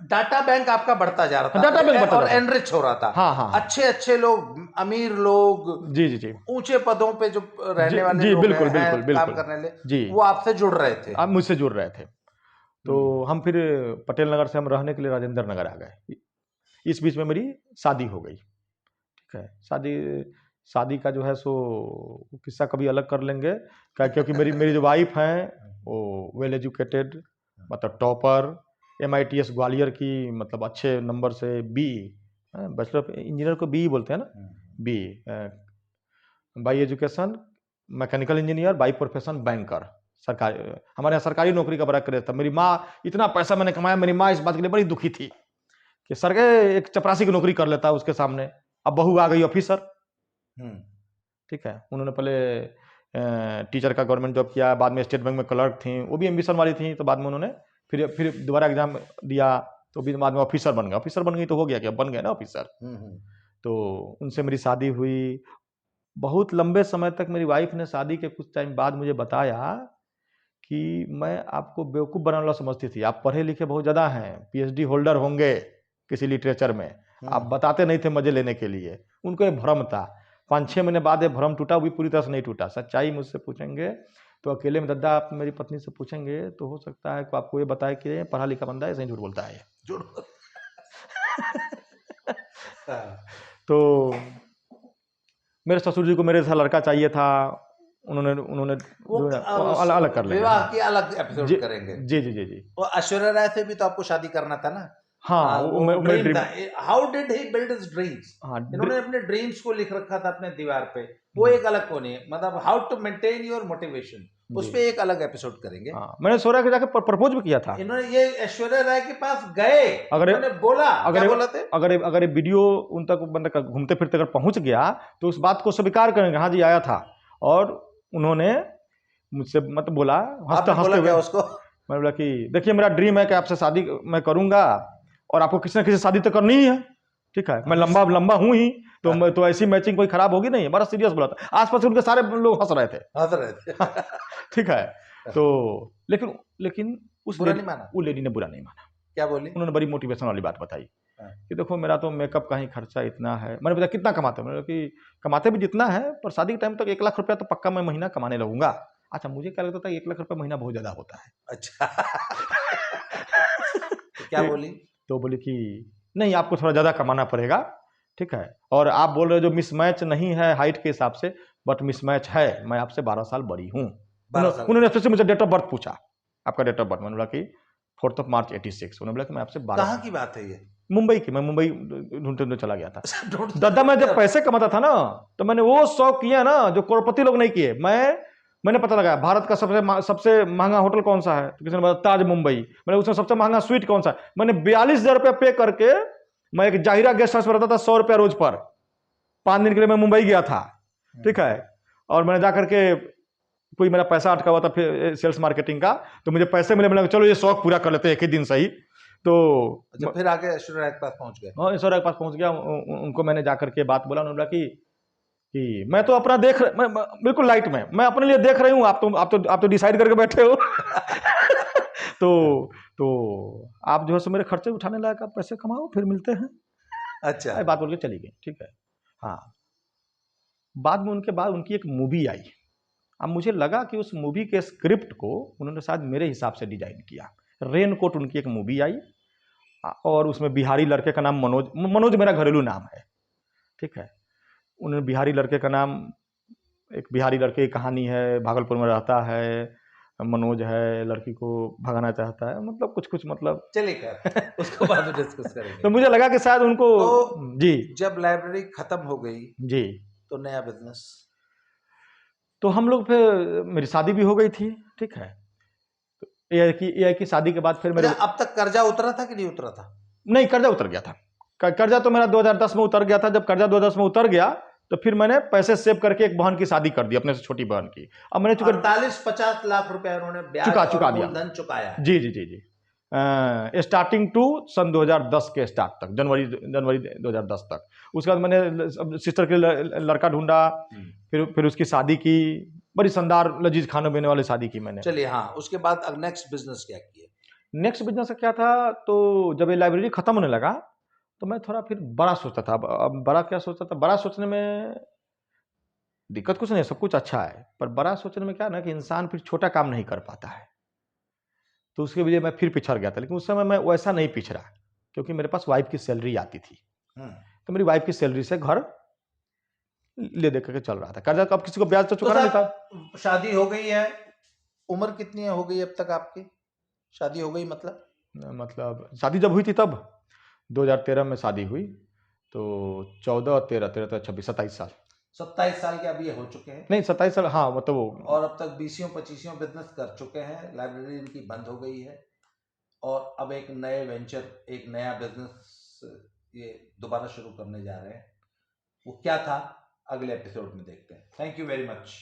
डाटा बैंक आपका बढ़ता जा रहा था, डाटा बैंक बढ़ता और एनरिच हो रहा था। हाँ। अच्छे लोग, अमीर लोग, जी ऊंचे पदों पे जो रहने वाले जी, लोग बिल्कुल काम करने ले जी, वो आपसे जुड़ रहे थे। आप मुझसे जुड़ रहे थे। तो हम फिर पटेल नगर से हम रहने के लिए राजेंद्र नगर आ गए। इस बीच में मेरी शादी हो गई, ठीक है। शादी का जो है सो किस्सा कभी अलग कर लेंगे, क्योंकि मेरी जो वाइफ हैं वो वेल एजुकेटेड, मतलब टॉपर, MITS ग्वालियर की, मतलब अच्छे नंबर से BE, बैचलर ऑफ इंजीनियर को BE बोलते हैं ना, B by education mechanical engineer, by profession banker. सरकारी, हमारे यहाँ सरकारी नौकरी का बड़ा क्रेज था। मेरी माँ, इतना पैसा मैंने कमाया, मेरी माँ इस बात के लिए बड़ी दुखी थी कि सरगे एक चपरासी की नौकरी कर लेता है उसके सामने। अब बहू आ गई ऑफिसर। ठीक है, उन्होंने पहले टीचर का गवर्नमेंट जॉब किया, बाद में स्टेट बैंक में क्लर्क थी, वो भी एम्बिशन वाली थी, तो बाद में उन्होंने फिर दोबारा एग्जाम दिया, तो भी बाद में ऑफिसर बन गया। ऑफिसर बन गई तो हो गया, क्या बन गया ना ऑफिसर। तो उनसे मेरी शादी हुई। बहुत लंबे समय तक मेरी वाइफ ने शादी के कुछ टाइम बाद मुझे बताया कि मैं आपको बेवकूफ़ बनाने वाला समझती थी, आप पढ़े लिखे बहुत ज़्यादा हैं, पीएचडी होल्डर होंगे किसी लिटरेचर में, आप बताते नहीं थे मजे लेने के लिए। उनको ये भ्रम था। 5-6 महीने बाद ये भ्रम टूटा, वो भी पूरी तरह से नहीं टूटा। सच्चाई मुझसे पूछेंगे तो अकेले में दद्दा, आप मेरी पत्नी से पूछेंगे तो हो सकता है कि आपको ये बताए कि पढ़ा लिखा बंदा है, ऐसे ही झूठ बोलता है ये। झूठ। तो मेरे ससुर जी को मेरे जैसा लड़का चाहिए था, उन्होंने अलग कर लिया। विवाह की अलग एपिसोड करेंगे। जी जी जी जी। और ऐश्वर्या राय से भी तो आपको शादी करना था ना। हाँ, वो ड्रीम था। How did he build his dreams? इन्होंने अपने ड्रीम्स को लिख रखा था अपने दीवार पे, वो एक अलग कोनी है, मतलब how to maintain your motivation, उस पे एक अलग एपिसोड करेंगे। मैंने ऐश्वर्या को जाके प्रपोज भी किया था। इन्होंने ये ऐश्वर्या राय के पास गए, उन्होंने बोला, क्या बोला थे? अगर ये वीडियो उन तक बंदा घूमते फिरते अगर पहुंच गया तो उस बात को स्वीकार करेंगे, हाँ जी आया था। और उन्होंने मुझसे मतलब बोला, हंसते हुए उसको, मैं बोला कि देखिए मेरा ड्रीम है कि आपसे शादी मैं करूंगा और आपको किसी ना किसी शादी तो करनी ही है। ठीक है, मैं लंबा हूं ही, तो ऐसी मैचिंग कोई खराब होगी नहीं। बड़ा सीरियस बोला था। आसपास उनके सारे लोग हंस रहे थे। ठीक है, तो लेकिन उस लेडी ने बुरा नहीं माना। क्या बोली? उन्होंने बड़ी मोटिवेशन वाली बात बताई कि देखो मेरा तो मेकअप का ही खर्चा इतना है। मैंने बताया कितना कमाते हो? मैंने कहा कि कमाते भी जितना है, पर शादी के टाइम तक 1 लाख रुपया तो पक्का मैं महीना कमाने लगूंगा। अच्छा, मुझे क्या लगता था 1 लाख रुपया महीना बहुत ज्यादा होता है। अच्छा। क्या बोली? तो बोली कि नहीं, आपको थोड़ा ज्यादा कमाना पड़ेगा। ठीक है, और आप बोल रहे हो जो मिसमैच नहीं है हाइट के हिसाब से, बट मिसमैच है, मैं आपसे 12 साल बड़ी हूँ। उन्होंने सबसे मुझे डेट ऑफ बर्थ पूछा, आपका डेट ऑफ बर्थ। मैंने बोला कि 4 मार्च 86। उन्होंने बोला कि मैं आपसे 12। कहाँ की बात है ये? मुंबई की। मैं मुंबई ढूंढते चला गया था। दादा मैं जब पैसे कमाता था ना, तो मैंने वो शौक किया ना जो करोड़पति लोग नहीं किए। मैंने पता लगाया भारत का सबसे महंगा होटल कौन सा है, तो किसी ने बताया ताज मुंबई। मैंने उसमें सबसे महंगा स्वीट कौन सा है, मैंने 42,000 रुपया पे करके मैं एक जाहिरा गेस्ट हाउस में रहता था, 100 रुपया रोज पर। 5 दिन के लिए मैं मुंबई गया था। ठीक है, और मैंने जाकर के कोई मेरा पैसा अटका हुआ था फिर सेल्स मार्केटिंग का, तो मुझे पैसे मिले। मैंने चलो ये शौक पूरा कर लेते हैं एक ही दिन सही। तो अच्छा, फिर आगे ऐश्वर्या के पास पहुंच गए? हाँ, ऐश्वर्या के पास पहुंच गया। उनको मैंने जाकर के बात बोला। उन्होंने बोला कि मैं तो अपना मैं बिल्कुल लाइट में, मैं अपने लिए देख रही हूँ, आप तो डिसाइड करके बैठे हो। तो आप जो है सो मेरे खर्चे उठाने लायक आप पैसे कमाओ, फिर मिलते हैं। अच्छा, बात बोल के चली गई। ठीक है, हाँ। बाद में उनके बाद उनकी एक मूवी आई। अब मुझे लगा कि उस मूवी के स्क्रिप्ट को उन्होंने शायद मेरे हिसाब से डिजाइन किया। रेनकोट उनकी एक मूवी आई, और उसमें बिहारी लड़के का नाम मनोज मेरा घरेलू नाम है। ठीक है, उन्होंने बिहारी लड़के का नाम, एक बिहारी लड़के की कहानी है, भागलपुर में रहता है, मनोज है, लड़की को भगाना चाहता है, मतलब कुछ मतलब चलिए उसको बाद में डिस्कस करेंगे। तो मुझे लगा कि शायद उनको जी। जब लाइब्रेरी खत्म हो गई जी, तो नया बिजनेस, तो हम लोग फिर मेरी शादी भी हो गई थी। ठीक है, ये की शादी के बाद फिर मेरे अब तक कर्जा उतरा था कि नहीं उतरा था? नहीं, कर्जा उतर गया था। कर्जा तो मेरा 2010 में उतर गया था। जब कर्जा 2010 में उतर गया तो फिर मैंने पैसे सेव करके एक बहन की शादी कर दी, अपने से छोटी बहन की। अब मैंने 48-50 लाख रुपया उन्होंने ब्याज चुका दिया, धन चुकाया है। जी जी जी जी। स्टार्टिंग टू सन 2010 के स्टार्ट तक, जनवरी 2010 तक। उसके बाद मैंने सिस्टर के लड़का ढूंढा, फिर उसकी शादी की, बड़ी शानदार लजीज खाने पीने वाली शादी की मैंने। चलिए, हाँ, उसके बाद अब नेक्स्ट बिजनेस क्या किया? नेक्स्ट बिजनेस क्या था, तो जब ये लाइब्रेरी खत्म होने लगा तो मैं थोड़ा फिर बड़ा सोचता था। अब बड़ा क्या सोचता था, बड़ा सोचने में दिक्कत कुछ नहीं, सब कुछ अच्छा है, पर बड़ा सोचने में क्या ना कि इंसान फिर छोटा काम नहीं कर पाता है। तो उसके वजह मैं फिर पिछड़ गया था। लेकिन उस समय मैं वैसा नहीं पिछड़ा, क्योंकि मेरे पास वाइफ की सैलरी आती थी। तो मेरी वाइफ की सैलरी से घर ले दे करके चल रहा था। कर्जा अब किसी को ब्याज तो चुकाना नहीं था। शादी हो गई है, उम्र कितनी हो गई अब तक आपकी? शादी हो गई मतलब शादी जब हुई थी तब 2013 में शादी हुई, तो 14, 13, 13, 26, 27 साल। 27 साल के अब ये हो चुके हैं नहीं 27 साल, हाँ मतलब वो और अब तक 20-25 बिजनेस कर चुके हैं। लाइब्रेरी इनकी बंद हो गई है और अब एक नए वेंचर, एक नया बिजनेस ये दोबारा शुरू करने जा रहे हैं। वो क्या था अगले एपिसोड में देखते हैं। Thank you very much.